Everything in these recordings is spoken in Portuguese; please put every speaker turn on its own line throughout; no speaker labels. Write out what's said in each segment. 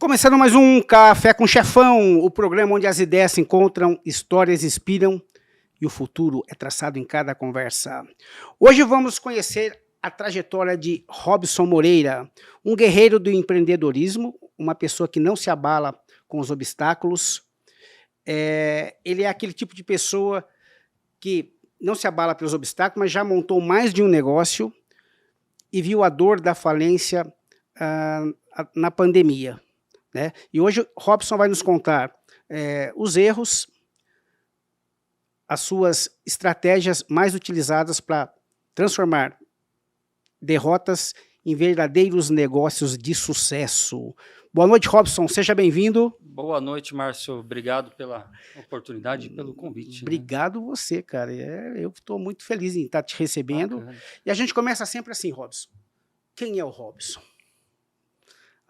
Começando mais um Café com Chefão, o programa onde as ideias se encontram, histórias inspiram e o futuro é traçado em cada conversa. Hoje vamos conhecer a trajetória de Robson Moreira, um guerreiro do empreendedorismo, uma pessoa que não se abala com os obstáculos. Ele é aquele tipo de pessoa que não se abala pelos obstáculos, mas já montou mais de um negócio e viu a dor da falência na pandemia. Né? E hoje Robson vai nos contar os erros, as suas estratégias mais utilizadas para transformar derrotas em verdadeiros negócios de sucesso. Boa noite, Robson, seja bem-vindo.
Boa noite, Márcio. Obrigado pela oportunidade e pelo convite.
Obrigado você, cara. Eu estou muito feliz em estar te recebendo. Bacana. E a gente começa sempre assim, Robson. Quem é o Robson?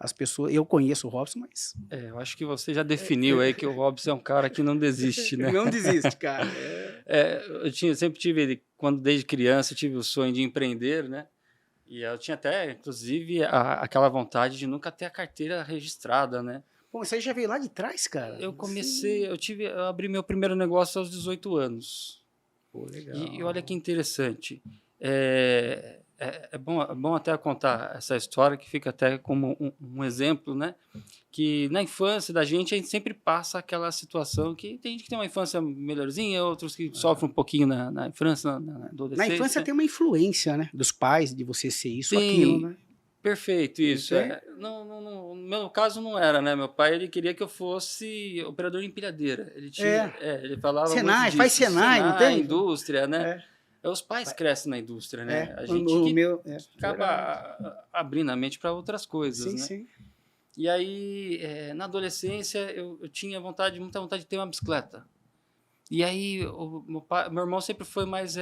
As pessoas, eu conheço o Robson, mas...
eu acho que você já definiu aí que o Robson é um cara que não desiste, né?
Não desiste, cara.
Sempre tive, desde criança, eu tive o sonho de empreender, né? E eu tinha até, inclusive, aquela vontade de nunca ter a carteira registrada, né?
Bom, isso aí já veio lá de trás, cara.
Eu abri meu primeiro negócio aos 18 anos.
Pô, legal.
E olha que interessante. É bom até contar essa história, que fica até como um exemplo, né? Que na infância da gente, a gente sempre passa aquela situação que tem gente que tem uma infância melhorzinha, outros que sofrem um pouquinho na infância, na adolescência.
Na infância tem uma influência, né? Dos pais, de você ser isso ou aquilo, né?
Perfeito, isso. No meu caso não era, né? Meu pai, ele queria que eu fosse operador de empilhadeira. Ele falava
Senai,
muito disso.
Faz Senai, não tem?
Indústria, né? Os pais crescem na indústria, né? A gente acaba abrindo a mente para outras coisas, né?
Sim.
E aí, na adolescência, eu tinha muita vontade de ter uma bicicleta. E aí, meu irmão sempre foi mais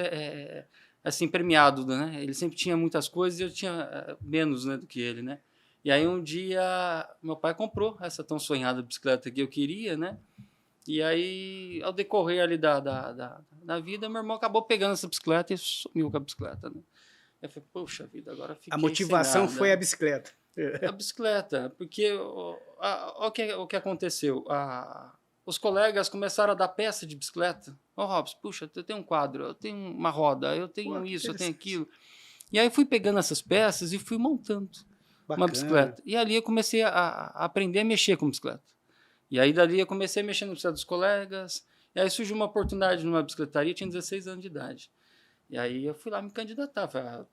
assim, premiado, né? Ele sempre tinha muitas coisas e eu tinha menos, né, do que ele, né? E aí, um dia, meu pai comprou essa tão sonhada bicicleta que eu queria, né? E aí, ao decorrer ali da vida, meu irmão acabou pegando essa bicicleta e sumiu com a bicicleta, né? Eu falei, poxa vida, agora fiquei
A motivação foi a bicicleta.
A bicicleta, porque o que aconteceu? Os colegas começaram a dar peça de bicicleta. Robson, puxa, eu tenho um quadro, eu tenho uma roda, eu tenho isso, eu tenho aquilo. E aí fui pegando essas peças e fui montando uma bicicleta. E ali eu comecei a aprender a mexer com bicicleta. E aí dali eu comecei a mexer no bicicleta dos colegas. E aí surgiu uma oportunidade numa bicicletaria, eu tinha 16 anos de idade. E aí eu fui lá me candidatar. Falei,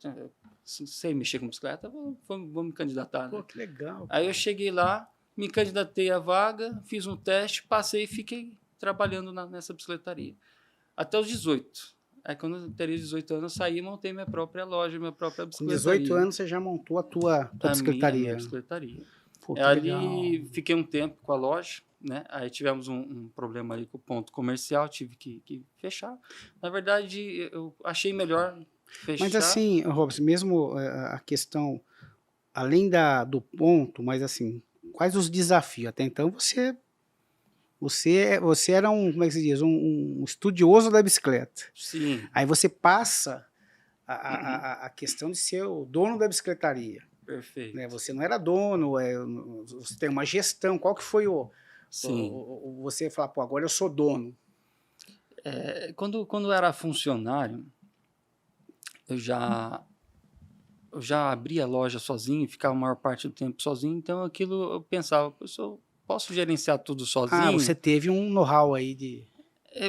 sei mexer com bicicleta, vou me candidatar.
Pô,
né?
Que legal.
Aí eu cheguei lá, me candidatei à vaga, fiz um teste, passei e fiquei trabalhando nessa bicicletaria. Até os 18. Aí quando eu teria 18 anos, eu saí e montei minha própria loja, minha própria bicicletaria.
Com 18 anos você já montou a tua bicicletaria.
Minha bicicletaria.
Pô,
ali fiquei um tempo com a loja, né? Aí tivemos um problema ali com o ponto comercial, tive que fechar. Na verdade, eu achei melhor fechar.
Mas assim, Robson, mesmo a questão, além do ponto, mas assim, quais os desafios? Até então você era como é que se diz? Um estudioso da bicicleta.
Sim.
Aí você passa a questão de ser o dono da bicicletaria.
Perfeito.
Né? Você não era dono, você tem uma gestão. Qual que foi você falar, pô, agora eu sou dono?
Quando eu era funcionário, eu já abria a loja sozinho, ficava a maior parte do tempo sozinho, então aquilo eu pensava, eu posso gerenciar tudo sozinho?
Ah, você teve um know-how aí de...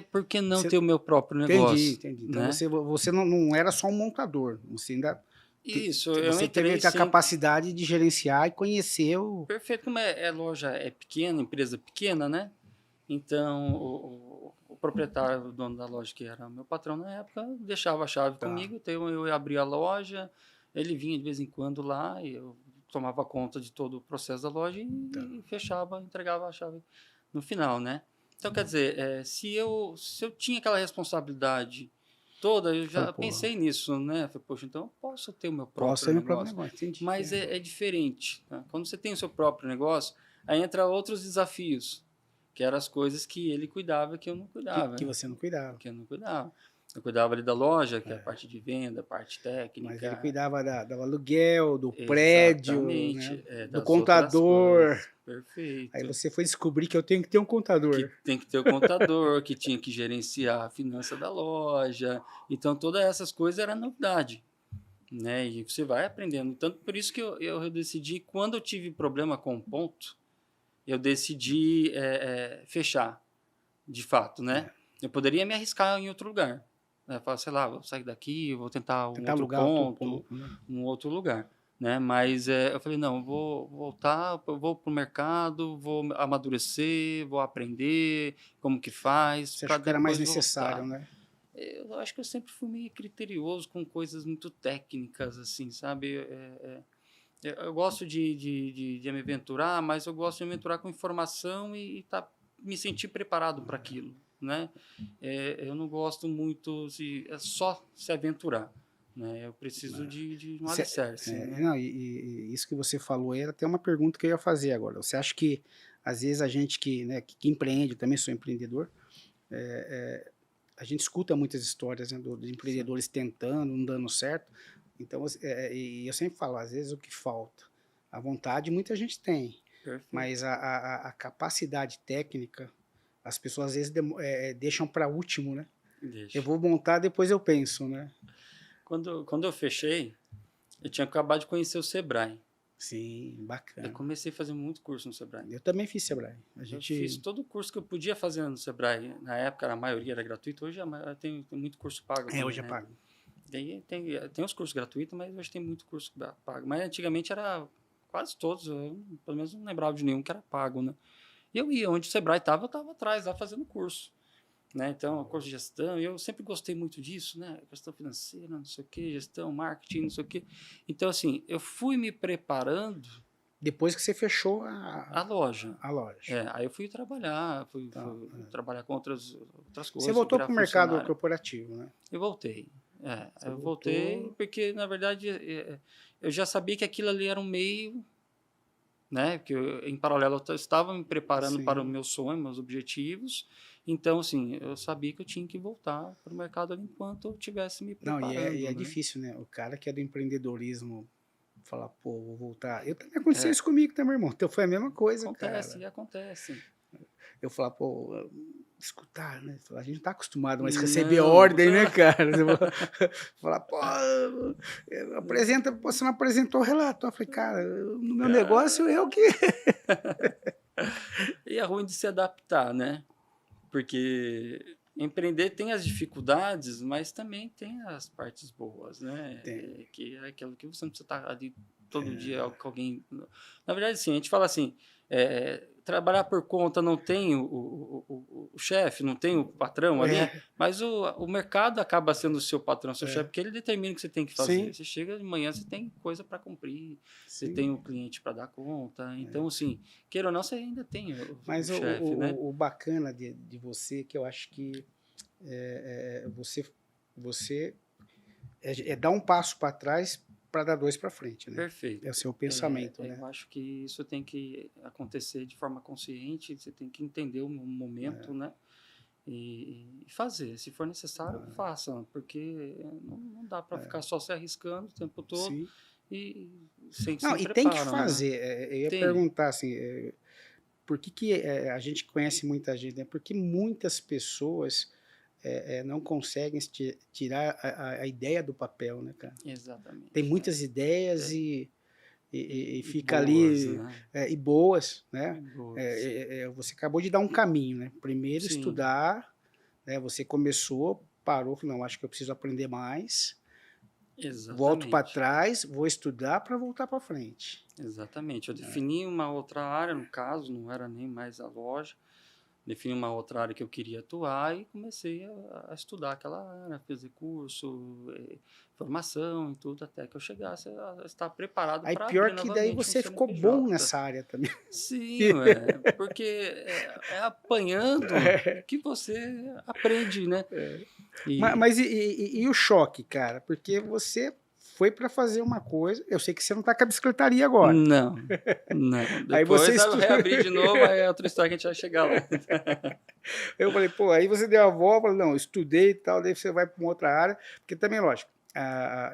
Por que não ter o meu próprio negócio?
Entendi. Então
né?
você não era só um montador, você ainda...
Isso,
você teve a capacidade de gerenciar e conhecer o...
Perfeito, como loja pequena, empresa pequena, né? Então, o proprietário, o dono da loja, que era meu patrão na época, deixava a chave comigo, então eu abria a loja, ele vinha de vez em quando lá, e eu tomava conta de todo o processo da loja e fechava, entregava a chave no final, né? Então, quer dizer, se eu tinha aquela responsabilidade toda, eu já pensei nisso, né? Falei, poxa, então eu posso ter o meu próprio negócio.
Entendi.
Mas é diferente. Tá? Quando você tem o seu próprio negócio, aí entra outros desafios, que eram as coisas que ele cuidava que eu não cuidava.
Que você não cuidava.
Que eu não cuidava. Eu cuidava ali da loja, que é a parte de venda, a parte
Mas ele
técnica.
cuidava do aluguel, do prédio, né?
Exatamente,
Do
das outras
contador.
coisas.
Aí
Perfeito.
você foi descobrir que eu tenho que ter um
Que
contador.
tem que ter o contador, que tinha que gerenciar a finança da loja. Então, todas essas coisas era novidade, né? E você vai aprendendo. Tanto por isso que eu decidi, quando eu tive problema com o ponto, eu decidi fechar, de fato, né? Eu poderia me arriscar em outro lugar, né? Falar, sei lá, vou sair daqui, vou tentar um
Tentar
outro
alugar outro
ponto,
ponto, né?
um outro lugar, né? Mas eu falei, não, eu vou voltar, eu vou para o mercado, vou amadurecer, vou aprender como que faz,
Você
para
achou que era mais
depois
necessário,
voltar.
né?
Eu acho que eu sempre fui meio criterioso com coisas muito técnicas, assim, sabe? Eu gosto de me aventurar, mas eu gosto de me aventurar com informação e me sentir preparado para aquilo, né? Eu não gosto muito de só se aventurar, né? Eu preciso de um
Você-
alicerce, né?
não, e isso que você falou aí era até uma pergunta que eu ia fazer agora. Você acha que, às vezes, a gente que, né, que empreende, eu também sou empreendedor, a gente escuta muitas histórias, né, de
Sim,
empreendedores tentando, não dando certo. Então, e eu sempre falo, às vezes o que falta, a vontade muita gente tem, mas
perfeito.
a capacidade técnica, as pessoas às vezes deixam para último, né? Eu
Deixa.
vou montar, depois eu penso, né?
Quando eu fechei, eu tinha acabado de conhecer o Sebrae.
Sim,
Eu
bacana.
comecei a fazer muito curso no Sebrae.
Eu também fiz Sebrae. A
Eu fiz
gente,
todo o curso que eu podia fazer no Sebrae. Na época, a maioria era gratuito. Hoje tem muito curso pago também,
hoje é
né?
pago.
Tem os cursos gratuitos, mas hoje tem muito curso pago. Mas antigamente era quase todos. Eu, pelo menos, não lembrava de nenhum que era pago, né? E eu ia onde o Sebrae estava, eu estava atrás, lá fazendo curso. Né? Então, curso de gestão, e eu sempre gostei muito disso, né? Questão financeira, não sei o quê, gestão, marketing, não sei o quê. Então, assim, eu fui me preparando
Depois que você fechou
a loja.
a loja.
Aí eu fui trabalhar,
Então,
fui trabalhar com outras
você
coisas, fui
voltou
virar
para o mercado
funcionário.
corporativo, né?
Eu voltei.
Você
Eu voltei
voltou.
porque, na verdade, eu já sabia que aquilo ali era um meio, né? Porque em paralelo eu estava me preparando para o
Sim.
meu sonho, meus objetivos. Então, assim, eu sabia que eu tinha que voltar para o mercado ali enquanto eu estivesse me
Não, e
preparando,
é
né?
difícil, né? O cara que é do empreendedorismo falar, pô, vou voltar. Eu também aconteceu
É,
isso comigo também, irmão. Então foi a mesma coisa,
acontece,
cara.
e acontece.
Eu falar, pô, escutar, né? A gente não tá acostumado mais a receber
Não,
ordem, né, cara? Falar, pô, apresenta, você não apresentou o relato. Eu falei, cara, no meu negócio eu que.
e é ruim de se adaptar, né? Porque empreender tem as dificuldades, mas também tem as partes boas, né?
Tem.
Que é aquilo que você não precisa estar ali todo dia com alguém. Na verdade, sim, a gente fala assim, trabalhar por conta não tem o chefe, não tem o patrão ali,
É,
mas o mercado acaba sendo o seu patrão, seu chefe,
é.
porque ele determina o que você tem que fazer.
Sim,
Você chega de manhã, você tem coisa para cumprir, você
sim.
tem o cliente para dar conta. Então, assim, queira ou não, você ainda tem o
Mas
chefe, né?
o bacana de você, que eu acho que você dar um passo para trás para dar dois para frente, né? É o
Perfeito.
seu pensamento, né?
Eu acho que isso tem que acontecer de forma consciente, você tem que entender o momento, né? E fazer. Se for necessário, faça, porque não dá para ficar só se arriscando o tempo todo
Sim.
e sem
Não, e tem que
preparo, né?
fazer. Eu ia
Tem,
perguntar assim, por que a gente conhece muita gente, né? Porque muitas pessoas não conseguem tirar a ideia do papel, né, cara? Tem
exatamente.
muitas ideias
Tem.
e
E
fica
boas,
ali,
né?
e boas,
E
né?
boas.
Você acabou de dar um caminho, né? Primeiro
Sim,
estudar, né? Você começou, parou, falou, não, acho que eu preciso aprender mais, volto para
exatamente.
trás, vou estudar para voltar para frente.
Exatamente. Eu defini uma outra área, no caso, não era nem mais a loja. Defini uma outra área que eu queria atuar e comecei a estudar aquela área, fazer curso, formação e tudo, até que eu chegasse a estar preparado
Aí
para abrir
pior que daí
novamente um
você ficou bom
CNPJ.
nessa área também.
Sim, porque é apanhando que você aprende, né?
Mas,
E
mas e o choque, cara? Porque você foi para fazer uma coisa. Eu sei que você não está com a bicicletaria agora.
Não, não.
Aí você
Depois vai reabrir de novo, aí é outra história que a gente vai chegar lá.
Eu falei, pô, aí você deu a volta, falei, não, eu estudei e tal, daí você vai para uma outra área, porque também, lógico,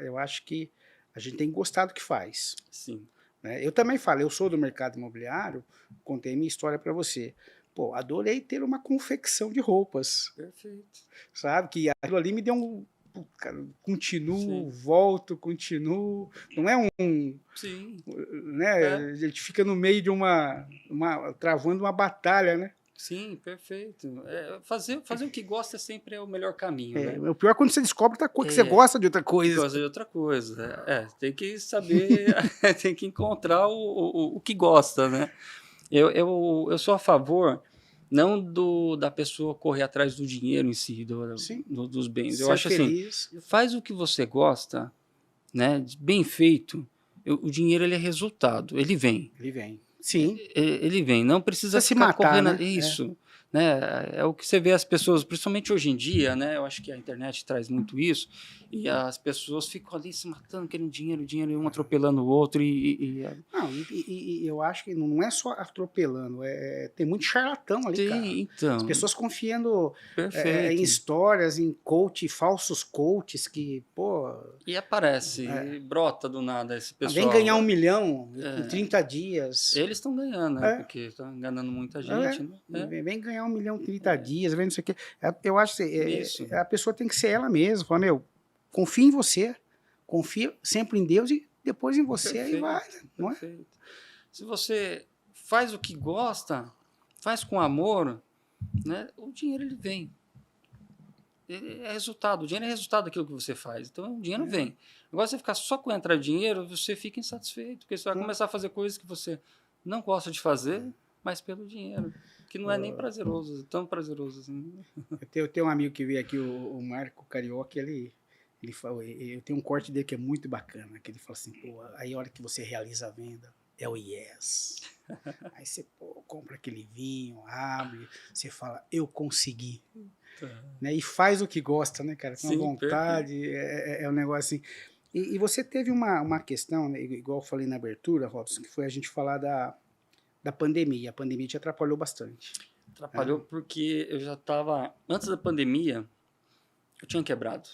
eu acho que a gente tem que gostar do que faz.
Sim.
Né? Eu também falo, eu sou do mercado imobiliário, contei minha história para você. Pô, adorei ter uma confecção de roupas.
Perfeito.
Sabe? Que aquilo ali me deu um. Cara, continuo,
Sim.
volto, continuo. Não é um.
Sim.
Né? A gente fica no meio de travando uma batalha, né?
Sim, perfeito. Fazer o que gosta sempre é o melhor caminho, né?
O pior é quando você descobre outra coisa, que você gosta de outra coisa.
Gosta de outra coisa. Tem que saber, tem que encontrar o que gosta, né? Eu sou a favor, não da pessoa correr atrás do dinheiro em si, dos bens. Eu acho feliz. Assim, faz o que você gosta, né? Bem feito, o dinheiro ele é resultado, ele vem.
Ele vem. Sim.
Ele vem, não precisa
se matar,
correndo.
Né?
Isso. Né? É o que você vê as pessoas, principalmente hoje em dia, né? Eu acho que a internet traz muito isso, e as pessoas ficam ali se matando, querendo dinheiro, um atropelando o outro.
Não, eu acho que não é só atropelando, tem muito charlatão ali, cara.
Então.
As pessoas confiando em histórias, em falsos coaches que, pô...
E aparece, brota do nada esse pessoal.
Vem ganhar 1 milhão em 30 dias.
Eles estão ganhando, né? Porque estão enganando muita gente. Né?
Vem ganhar 1 milhão em 30 dias, vem não sei o quê. Eu acho que a pessoa tem que ser ela mesma. Falar, meu, confia em você, confia sempre em Deus e depois em você, aí vai. Não é?
Se você faz o que gosta, faz com amor, né? O dinheiro ele vem. É resultado. O dinheiro é resultado daquilo que você faz. Então, o dinheiro vem. Agora, você ficar só com entrar dinheiro, você fica insatisfeito, porque você vai começar a fazer coisas que você não gosta de fazer, mas pelo dinheiro, que não é nem prazeroso, tão prazeroso assim.
Eu tenho um amigo que veio aqui, o Marco Carioca, ele fala, eu tenho um corte dele que é muito bacana, que ele fala assim, pô, aí a hora que você realiza a venda, é o yes. Aí você compra aquele vinho, abre, você fala, eu consegui. Né? E faz o que gosta, né, cara? Com vontade, é um negócio assim. E você teve uma questão, né, igual eu falei na abertura, Robson, que foi a gente falar da pandemia. A pandemia te atrapalhou bastante.
Atrapalhou porque eu já estava... Antes da pandemia, eu tinha quebrado.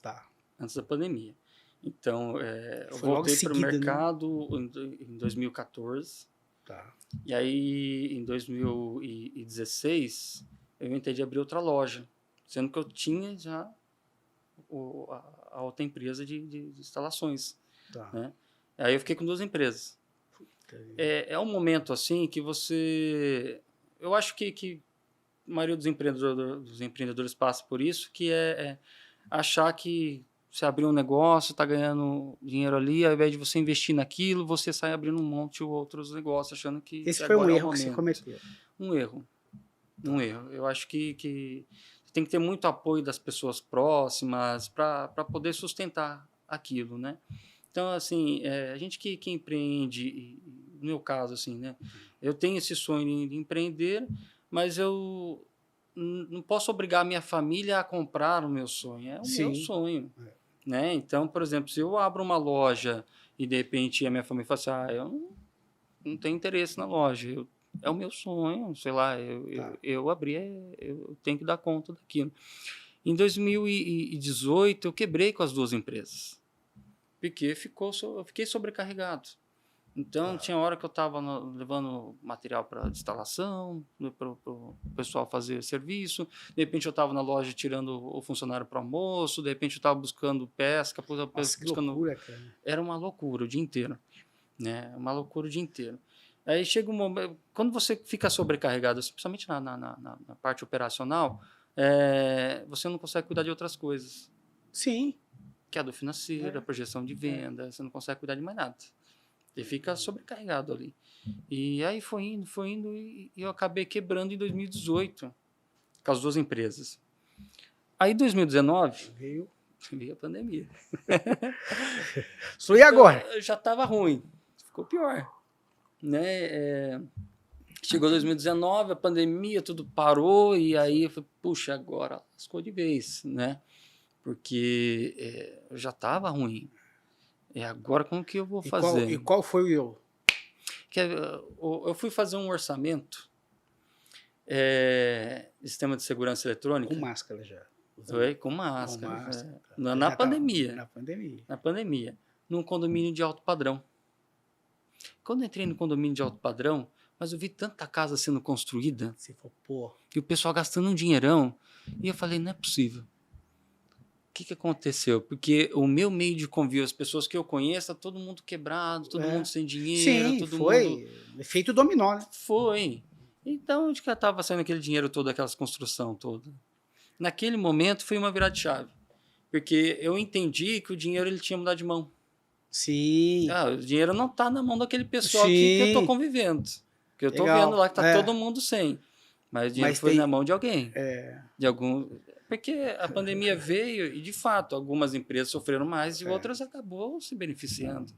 Tá.
Antes da pandemia. Então, eu voltei para o mercado, né? Em 2014.
Tá.
E aí, em 2016, eu inventei de abrir outra loja. Sendo que eu tinha já a outra empresa de instalações.
Tá.
Né? Aí eu fiquei com 2 empresas. É um momento assim que você... Eu acho que a maioria dos empreendedores passa por isso, que é achar que você abriu um negócio, está ganhando dinheiro ali, ao invés de você investir naquilo, você sai abrindo um monte de outros negócios, achando que
esse foi um erro que você cometeu.
Um erro. Eu acho que tem que ter muito apoio das pessoas próximas para poder sustentar aquilo, né? Então, assim, a gente que empreende, no meu caso, assim, né? Eu tenho esse sonho de empreender, mas eu não posso obrigar a minha família a comprar o meu sonho. É o meu sonho. Né? Então, por exemplo, se eu abro uma loja e, de repente, a minha família fala assim, eu não tenho interesse na loja, é o meu sonho, sei lá, eu abri, eu tenho que dar conta daquilo. Em 2018, eu quebrei com as 2 empresas, porque eu fiquei sobrecarregado. Então, tinha hora que eu estava levando material para instalação, para o pessoal fazer serviço. De repente, eu estava na loja tirando o funcionário para almoço. De repente, eu estava buscando pesca.
Nossa, que loucura, cara.
Era uma loucura o dia inteiro. Né? Uma loucura o dia inteiro. Aí chega um momento... Quando você fica sobrecarregado, principalmente na parte operacional, você não consegue cuidar de outras coisas.
Sim.
Que é a do financeiro, a projeção de venda. Você não consegue cuidar de mais nada. Ele fica sobrecarregado ali. E aí foi indo, e eu acabei quebrando em 2018, com as 2 empresas. Aí em 2019, veio a pandemia.
E agora?
Então, já estava ruim, ficou pior. Né? Chegou 2019, a pandemia, tudo parou, e aí eu falei, puxa, agora lascou de vez, né? Porque eu já estava ruim. E agora como que eu vou
E
fazer?
qual foi o...
Eu fui fazer um orçamento, sistema de segurança
Com
eletrônica,
máscara já.
com
Com
máscara,
máscara.
na pandemia.
Na pandemia.
Na pandemia, num condomínio de alto padrão. Quando eu entrei no condomínio de alto padrão, mas eu vi tanta casa sendo construída,
Você falou, pô...
e o pessoal gastando um dinheirão, e eu falei, não é possível. O que aconteceu? Porque o meu meio de convívio, as pessoas que eu conheço, tá todo mundo quebrado, todo mundo sem dinheiro,
Sim,
todo
foi
mundo...
efeito dominó, né?
Foi. Então, onde que estava saindo aquele dinheiro todo, aquelas construção toda? Naquele momento, foi uma virada de chave. Porque eu entendi que o dinheiro ele tinha mudado de mão.
Sim,
O dinheiro não está na mão daquele pessoal que eu estou
sim,
convivendo. Que eu estou vendo
legal.
lá que está todo mundo sem. Mas o dinheiro
Mas
foi
tem...
na mão de alguém.
É,
De algum... Porque a pandemia veio e, de fato, algumas empresas sofreram mais e outras acabou se beneficiando.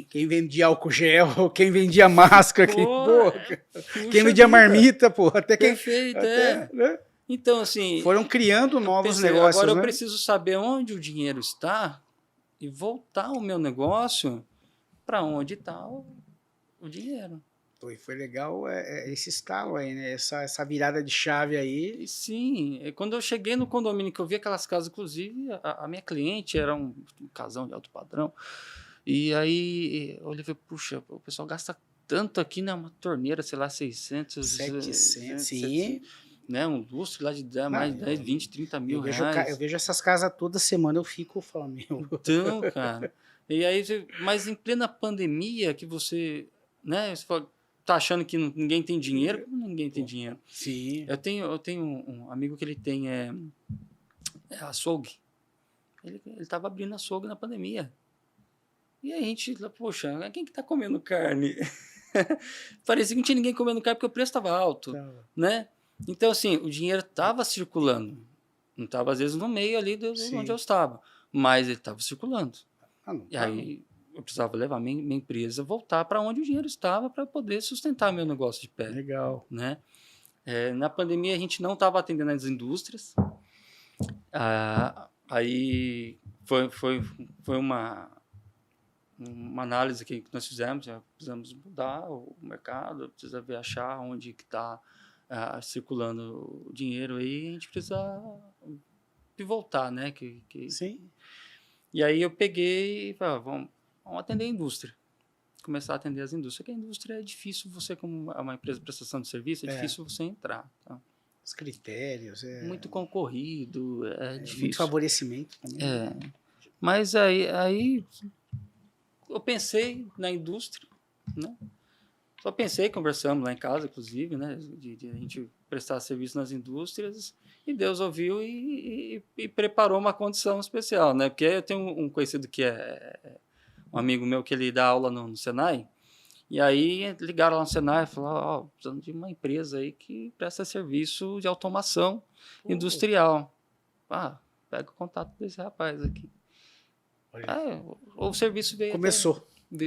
quem vendia álcool gel, quem vendia máscara, quem vendia
vida.
marmita, pô, até quem...
Perfeito,
né?
Então, assim...
Foram criando novos
pensei,
negócios,
agora
né?
eu preciso saber onde o dinheiro está e voltar o meu negócio para onde está o dinheiro.
Foi legal esse estalo aí, né? Essa virada de chave aí.
E sim, quando eu cheguei no condomínio, que eu vi aquelas casas, inclusive a minha cliente era um casão de alto padrão, e aí eu olhei e falei, puxa, o pessoal gasta tanto aqui, né? Uma torneira, sei lá, 600,
700, sim.
700, né? Um lustre lá de mais de 10, 20, 30 mil reais.
Eu vejo essas casas toda semana, eu fico falando, meu...
Então, cara, e aí, mas em plena pandemia que você, né, você fala, tá achando que ninguém tem dinheiro? Como ninguém tem dinheiro?
Sim.
Eu tenho um amigo que ele tem açougue. Ele tava abrindo açougue na pandemia. E aí a gente, poxa, quem que tá comendo carne? Parecia que não tinha ninguém comendo carne porque o preço estava alto, né? Então, assim, o dinheiro estava circulando. Não estava, às vezes, no meio ali de onde eu estava, mas ele estava circulando. E aí eu precisava levar minha empresa voltar para onde o dinheiro estava para poder sustentar meu negócio de pé.
Legal.
Né? Na pandemia, a gente não estava atendendo as indústrias. Aí foi uma análise que nós fizemos, já precisamos mudar o mercado, precisa ver, achar onde que está circulando o dinheiro aí, a gente precisa pivotar, né?
Sim.
E aí eu peguei e falei, vamos atender a indústria. Começar a atender as indústrias, porque a indústria é difícil você, como uma empresa de prestação de serviço, é difícil você entrar. Tá?
Os critérios.
Muito concorrido, difícil.
Muito favorecimento também.
Mas aí eu pensei na indústria, né? Só pensei, conversamos lá em casa, inclusive, né? De a gente prestar serviço nas indústrias, e Deus ouviu e preparou uma condição especial, né? Porque eu tenho um conhecido que é um amigo meu que ele dá aula no Senai, e aí ligaram lá no Senai e falaram, precisamos de uma empresa aí que presta serviço de automação industrial. Pega o contato desse rapaz aqui. O serviço veio.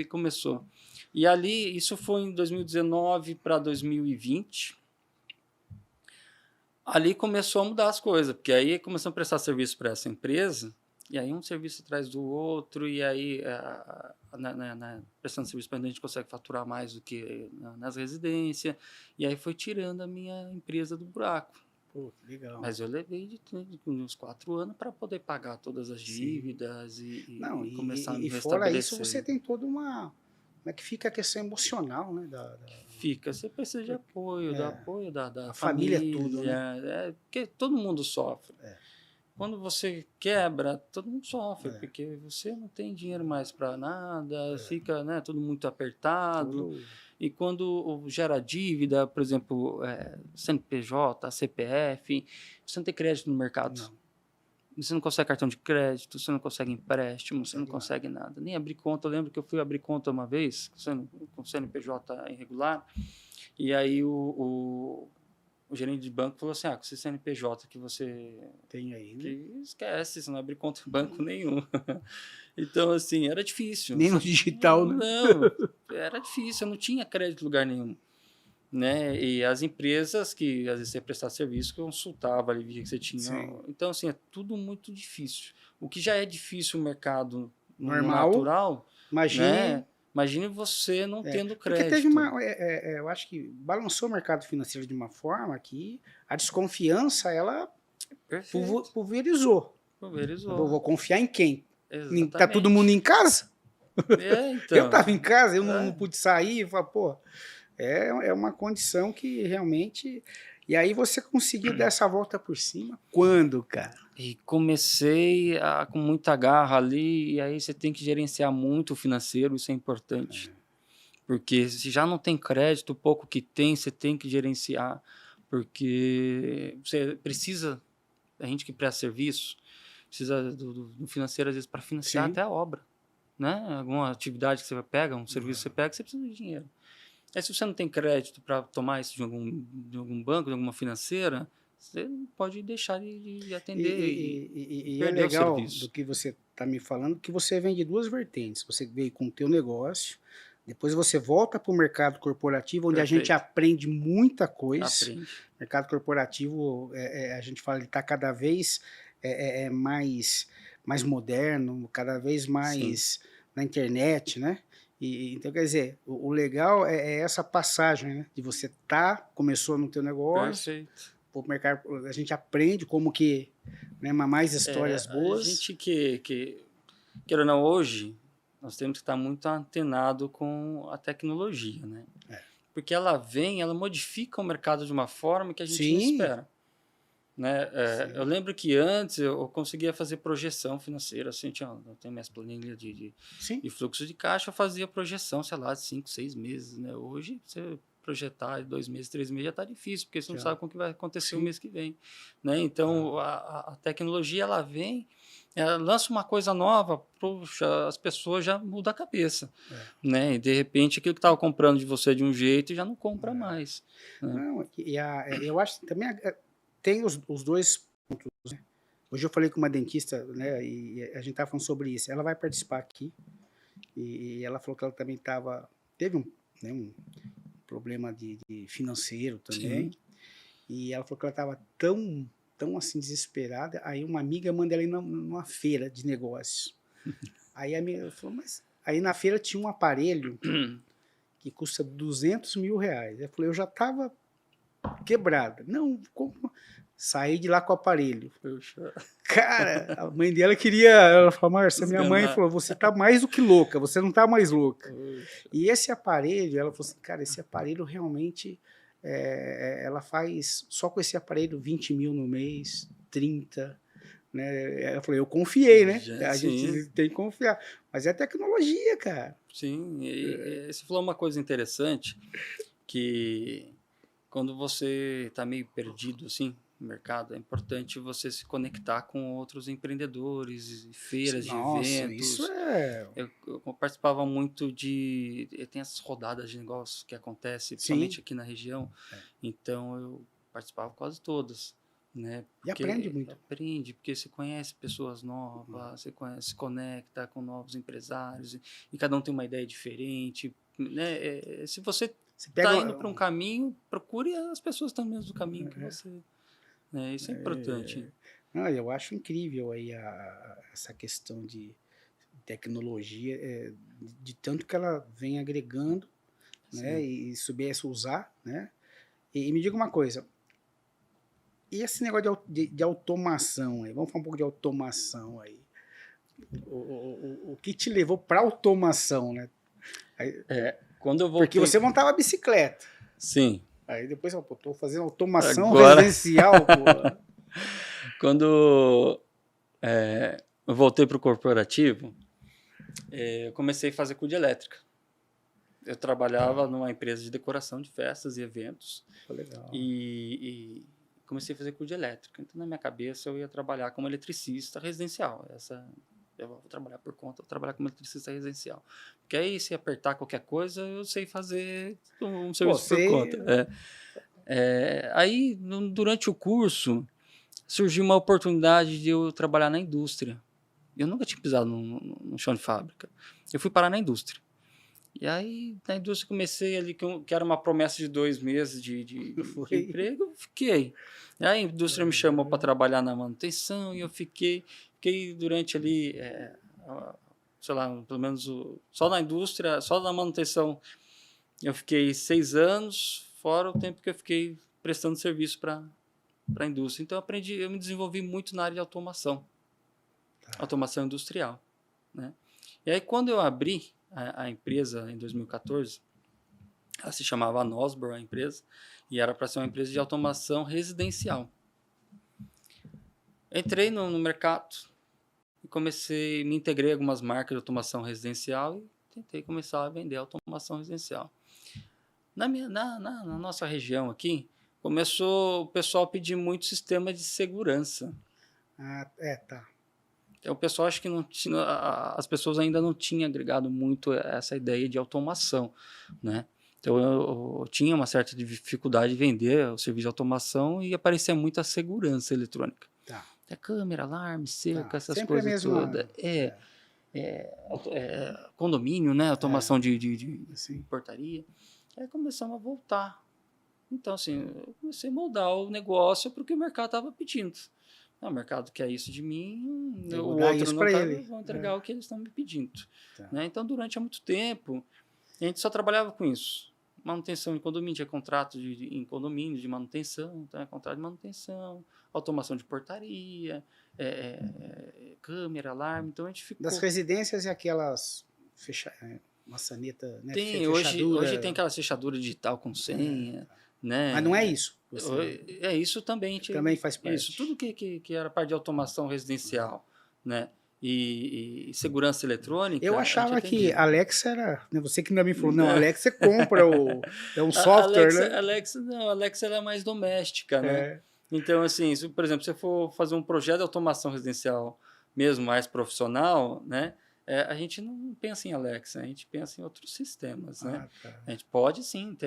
Começou. E ali, isso foi em 2019 para 2020. Ali começou a mudar as coisas, porque aí começamos a prestar serviço para essa empresa, e aí um serviço atrás do outro, e aí prestando serviço para a gente consegue faturar mais do que nas residências, e aí foi tirando a minha empresa do buraco.
Pô, legal.
Mas eu levei de uns 4 anos para poder pagar todas as dívidas e começar a me restabelecer. E
fora isso, você tem toda uma... Como é que fica a questão emocional, né?
Fica, você precisa de apoio, do apoio da
família. Tudo,
né? Porque todo mundo sofre. Quando você quebra, todo mundo sofre, porque você não tem dinheiro mais para nada, fica, né, tudo muito apertado. E quando gera dívida, por exemplo, CNPJ, CPF, você não tem crédito no mercado. Não. Você não consegue cartão de crédito, você não consegue empréstimo, você não consegue nada. Nem abrir conta. Eu lembro que eu fui abrir conta uma vez, com CNPJ irregular, e aí o gerente de banco falou assim, com esse CNPJ que você
tem aí, né?
Que esquece, você não abre conta em banco nenhum. Então, assim, era difícil.
Nem no digital, né?
Não, era difícil, eu não tinha crédito em lugar nenhum. Né? E as empresas que às vezes você prestar serviço consultava ali, via que você tinha. Então, assim, é tudo muito difícil. O que já é difícil o mercado
normal,
natural,
imagine...
né? Imagine você não tendo crédito.
Porque teve eu acho que balançou o mercado financeiro de uma forma que a desconfiança, ela pulverizou. Eu vou confiar em quem?
Exatamente.
Tá todo mundo em casa?
Então.
Eu estava em casa, eu não pude sair, pô, é uma condição que realmente... E aí você conseguiu dar essa volta por cima? Quando, cara?
E comecei com muita garra ali, e aí você tem que gerenciar muito o financeiro, isso é importante. Porque se já não tem crédito, o pouco que tem, você tem que gerenciar, porque você precisa, a gente que presta serviço, precisa do financeiro às vezes para financiar até a obra, né? Alguma atividade que você pega, um serviço que você pega, você precisa de dinheiro. Aí se você não tem crédito para tomar isso de algum banco, de alguma financeira, você pode deixar de atender
e
perder
é legal
o serviço.
do que você está me falando, que você vem de duas vertentes. Você veio com o teu negócio, depois você volta para o mercado corporativo, onde a gente aprende muita coisa. Mercado corporativo, a gente fala, ele está cada vez mais moderno, cada vez mais na internet, né? Então, quer dizer, o legal é essa passagem, né? De você começou no teu negócio, o mercado, a gente aprende como que, né, mais histórias boas.
A gente queira ou não, hoje, nós temos que estar muito antenado com a tecnologia, né? Porque ela modifica o mercado de uma forma que a gente não espera. Né? Eu lembro que antes eu conseguia fazer projeção financeira, assim, eu tenho minhas planilhas de fluxo de caixa, eu fazia projeção, sei lá, de 5, 6 meses, né? Hoje, você projetar 2 meses, 3 meses já está difícil, porque você não sabe com o que vai acontecer o mês que vem, né? Então, a tecnologia, ela lança uma coisa nova, puxa, as pessoas já mudam a cabeça, né? E, de repente, aquilo que estava comprando de você de um jeito já não compra mais. Né?
Não, eu acho que também... Tem os dois pontos, né? Hoje eu falei com uma dentista, né, e a gente estava falando sobre isso. Ela vai participar aqui e ela falou que ela também teve um problema de financeiro também. E ela falou que ela estava tão assim desesperada. Aí uma amiga manda ela ir numa feira de negócios. Aí a amiga falou, mas aí na feira tinha um aparelho que custa R$200 mil. Eu falei, eu já estava quebrada. Não, saí de lá com o aparelho. Cara, a mãe dela ela falou, Márcia, minha mãe falou, você tá mais do que louca, você não tá mais louca. E esse aparelho, ela falou assim, cara, esse aparelho realmente, ela faz, só com esse aparelho, 20 mil no mês, 30, né? Ela falou, eu confiei, né? A gente tem que confiar. Mas é tecnologia, cara.
Sim, e você falou uma coisa interessante, que quando você está meio perdido assim no mercado, é importante você se conectar com outros empreendedores, feiras de eventos.
Isso
eu participava muito tem essas rodadas de negócios que acontecem, principalmente aqui na região. Então eu participava quase todas. Né?
E aprende muito.
Aprende, porque você conhece pessoas novas, você se conecta com novos empresários, e cada um tem uma ideia diferente. Né? Se você está indo para um caminho, procure as pessoas que estão no mesmo caminho que você. Né? Isso é importante.
Não, eu acho incrível aí essa questão de tecnologia, de tanto que ela vem agregando, né? E soubesse usar. Né? E me diga uma coisa, e esse negócio de automação aí? Vamos falar um pouco de automação aí. O que te levou para automação, né? Aí,
quando eu voltei...
Porque você montava a bicicleta.
Sim.
Aí depois eu estou fazendo automação residencial. Pô.
Quando eu voltei para o corporativo, eu comecei a fazer CUD elétrica. Eu trabalhava numa empresa de decoração de festas e eventos.
Legal.
E comecei a fazer CUD elétrica. Então, na minha cabeça, eu ia trabalhar como eletricista residencial. Eu vou trabalhar por conta, vou trabalhar como eletricista residencial. Porque aí, se apertar qualquer coisa, eu sei fazer um serviço por conta. Aí, durante o curso, surgiu uma oportunidade de eu trabalhar na indústria. Eu nunca tinha pisado no chão de fábrica. Eu fui parar na indústria. E aí, na indústria, comecei ali, que era uma promessa de 2 meses de emprego, eu fiquei. E aí, a indústria me chamou para trabalhar na manutenção, e eu fiquei durante ali sei lá, pelo menos só na indústria, só na manutenção, eu fiquei 6 anos, fora o tempo que eu fiquei prestando serviço para a indústria. Então eu me desenvolvi muito na área de automação, automação industrial, né? E aí quando eu abri a empresa em 2014, ela se chamava Nosbor, a empresa, e era para ser uma empresa de automação residencial. Entrei no mercado e me integrei a algumas marcas de automação residencial e tentei começar a vender automação residencial. Na nossa região aqui, começou o pessoal a pedir muito sistema de segurança.
Tá.
Então, o pessoal, acho que as pessoas ainda não tinham agregado muito essa ideia de automação, né? Então, eu tinha uma certa dificuldade de vender o serviço de automação e aparecia muito a segurança eletrônica.
Tá.
Câmera, alarme, cerca, essas
Sempre
coisas todas. Condomínio, né? Automação de portaria. Aí começamos a voltar. Então, assim, eu comecei a moldar o negócio para o que o mercado estava pedindo. O mercado quer isso de mim, o outro não está, eu vou entregar o que eles estão me pedindo.
Tá.
Né? Então, durante muito tempo, a gente só trabalhava com isso. Manutenção em condomínio, tinha contrato em condomínio de manutenção, então contrato de manutenção, automação de portaria, câmera, alarme, então a gente ficou...
Das residências e aquelas maçaneta, né?
Tem, hoje tem aquela fechadura digital com senha, né?
Mas não é isso.
É isso também.
Também faz parte.
Isso, tudo que era parte de automação residencial, né? E segurança eletrônica.
Eu achava que Alexa era... Você que ainda me falou, não, Alexa compra é um software, né?
Alexa ela é mais doméstica, né? Então, assim, se, por exemplo, se você for fazer um projeto de automação residencial mesmo mais profissional, né? A gente não pensa em Alexa, a gente pensa em outros sistemas, né? Tá. A gente pode, sim,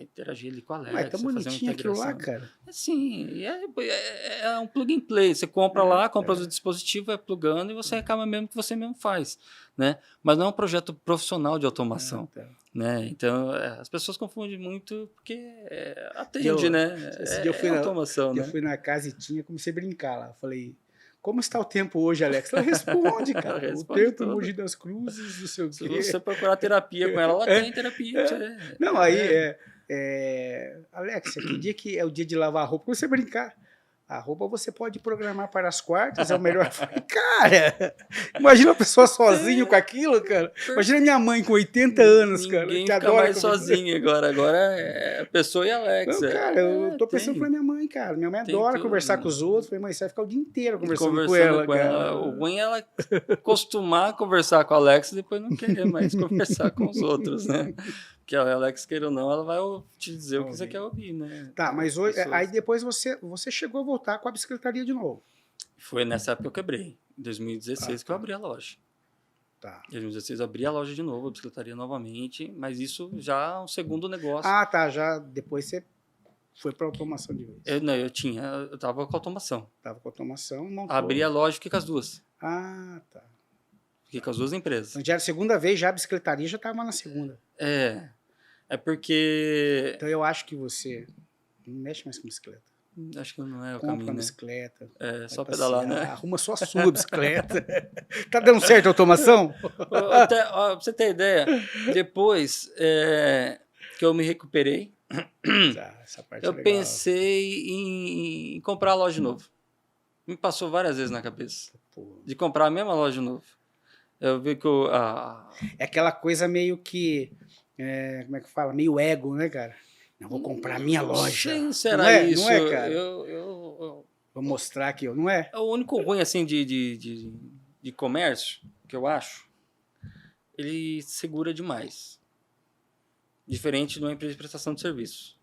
interagir ali com a Alexa,
mas tá bonitinho aquilo lá, cara.
Sim, é um plug and play. Você compra lá, compra o dispositivo, vai plugando e você acaba mesmo que você mesmo faz, né? Mas não é um projeto profissional de automação, né? Então, as pessoas confundem muito porque atende, né? Automação, né?
Eu fui na casa e comecei a brincar lá, falei... Como está o tempo hoje, Alex? Ela responde, cara. Ela responde o tempo em Mogi das Cruzes, não sei o quê.
Se você procurar terapia com ela tem terapia.
Não, aí Alex, que dia que é o dia de lavar a roupa? Você brincar. A roupa você pode programar para as quartas, é o melhor. Cara, imagina a pessoa sozinha com aquilo, cara. Imagina minha mãe com 80 anos, cara.
Ninguém fica mais sozinha agora. Agora é a pessoa e a Alexa.
Não, cara, eu tô pensando pra minha mãe, cara. Minha mãe adora conversar com os outros. Falei, mãe, você vai ficar o dia inteiro conversando com ela, cara.
O ruim é ela acostumar a conversar com a Alexa e depois não querer mais conversar com os outros, né? Porque a Alexa, queira ou não, ela vai te dizer o que você quer ouvir, né?
Tá, mas hoje, aí depois você chegou a voltar com a bicicletaria de novo.
Foi nessa época que eu quebrei. Em 2016 que eu abri a loja.
Tá.
Em 2016 eu abri a loja de novo, a bicicletaria novamente, mas isso já é um segundo negócio.
Tá, já depois você foi para automação de vez.
Eu tava com automação.
Tava com automação, montou.
Abri a loja e fiquei com as duas.
Tá.
Fiquei com as duas empresas.
Então já era a segunda vez, já a bicicletaria já estava na segunda.
É porque...
Então eu acho que você não mexe mais com bicicleta.
Acho que não é o
Compra
caminho,
uma bicicleta.
Só pedalar, né?
Arruma só a sua bicicleta. Tá dando certo a automação?
Pra você ter ideia, depois que eu me recuperei,
essa parte
eu pensei em comprar a loja de novo. Me passou várias vezes na cabeça. De comprar a mesma loja de novo. Eu vi que
é aquela coisa meio que... como é que fala? Meio ego, né, cara? Não vou comprar a minha loja.
Sim, será isso?
Não é, cara?
Vou
mostrar aqui, não é?
O único ruim, assim, de comércio, que eu acho, ele segura demais. Diferente de uma empresa de prestação de serviço.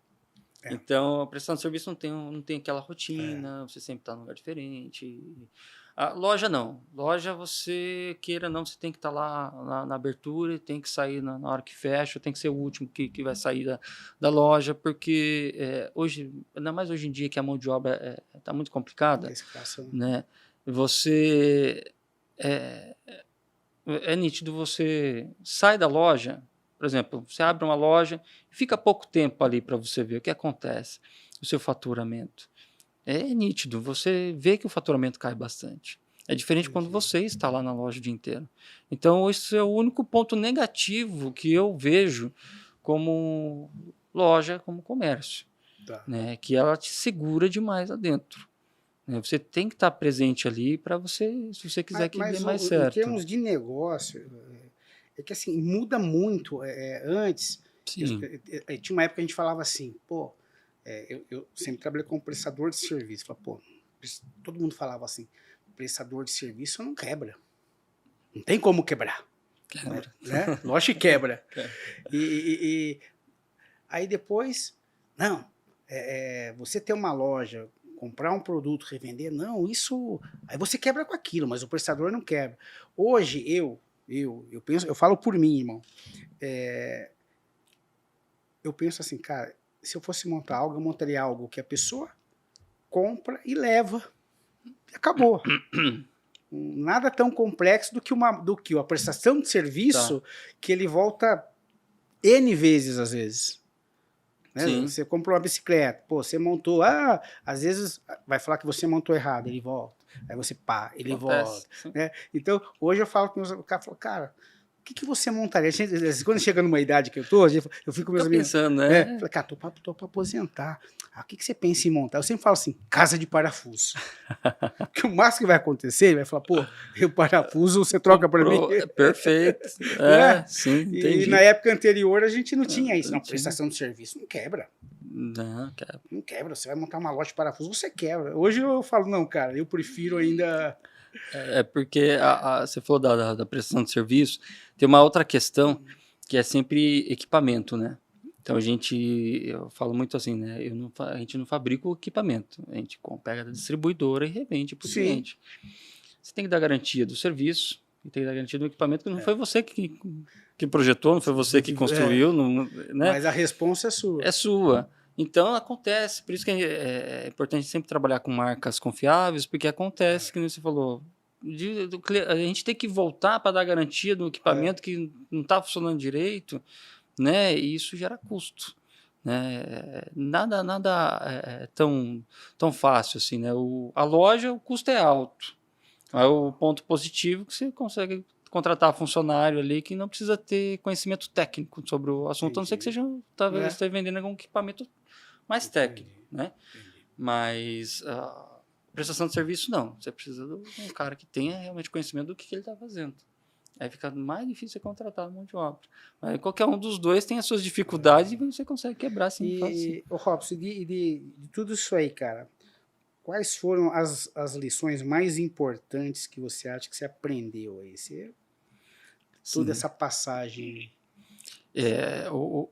Então, a prestação de serviço não tem aquela rotina, você sempre está num lugar diferente. A loja não. Loja, você queira ou não, você tem que estar lá na abertura, tem que sair na hora que fecha, tem que ser o último que vai sair da loja, porque hoje, ainda mais hoje em dia que a mão de obra está muito complicada, né? Você é nítido, você sai da loja, por exemplo, você abre uma loja e fica pouco tempo ali para você ver o que acontece, o seu faturamento. É nítido, você vê que o faturamento cai bastante. É diferente quando você está lá na loja o dia inteiro. Então, esse é o único ponto negativo que eu vejo como loja, como comércio,
Tá.
né? Que ela te segura demais lá dentro. Né? Você tem que estar presente ali para você, se você quiser que dê
Mas
mais
em
certo.
termos de negócio, é que assim, muda muito. Antes,
Sim,
tinha uma época que a gente falava assim, pô, eu sempre trabalhei como prestador de serviço. Falava, pô, todo mundo falava assim, prestador de serviço não quebra. Não tem como quebrar.
quebra.
Né? Lógico que quebra.
Quebra.
E aí depois, não, você ter uma loja, comprar um produto, revender, não, isso. Aí você quebra com aquilo, mas o prestador não quebra. Hoje, eu penso, eu falo por mim, irmão. Eu penso assim, cara, se eu fosse montar algo, eu montaria algo que a pessoa compra e leva. E acabou. Nada tão complexo do que a prestação de serviço
Tá.
que ele volta N vezes, às vezes. Né?
Sim.
Você comprou uma bicicleta, pô, você montou, às vezes vai falar que você montou errado, ele volta. Aí você pá, ele
Acontece.
volta. Né? Então, hoje eu falo com meus amigos, o cara fala, cara, o que você montaria? Quando chega numa idade que eu tô, eu fico com meus
Fica
amigos.
pensando, né?
Falei, cara, tô pra aposentar. O que você pensa em montar? Eu sempre falo assim, casa de parafuso. Porque o máximo que vai acontecer, ele vai falar, pô, o parafuso você troca para mim.
Comprou, perfeito.
Né?
Sim,
E na
entendi.
época anterior a gente não tinha isso.
Não
Não,
tinha.
prestação de serviço não quebra.
Não, cara.
Não quebra. Você vai montar uma loja de parafuso, você quebra. Hoje eu falo, não, cara, eu prefiro ainda.
É porque você falou da prestação de serviço, tem uma outra questão que é sempre equipamento, né? Então eu falo muito assim, né? A gente não fabrica o equipamento, a gente pega da distribuidora e revende para o
Sim.
cliente. Você tem que dar garantia do serviço e tem que dar garantia do equipamento, que não foi você que projetou, não foi você que construiu, né?
Mas a responsa é sua.
É sua. Então acontece, por isso que é importante sempre trabalhar com marcas confiáveis, porque acontece, que nem você falou, a gente tem que voltar para dar garantia do equipamento que não está funcionando direito, né? E isso gera custo. Né? Nada é tão fácil assim, né? A loja, o custo é alto. Aí o ponto positivo é que você consegue contratar funcionário ali que não precisa ter conhecimento técnico sobre o assunto, a não ser que seja, talvez, esteja vendendo algum equipamento mais técnico, né? Mas prestação de serviço, não. Você precisa de um cara que tenha realmente conhecimento do que ele está fazendo. Aí fica mais difícil você contratar um monte de obra. Mas qualquer um dos dois tem as suas dificuldades e você consegue quebrar assim fácil.
Ô, Robson, de tudo isso aí, cara, quais foram as lições mais importantes que você acha que você aprendeu aí? Toda essa passagem.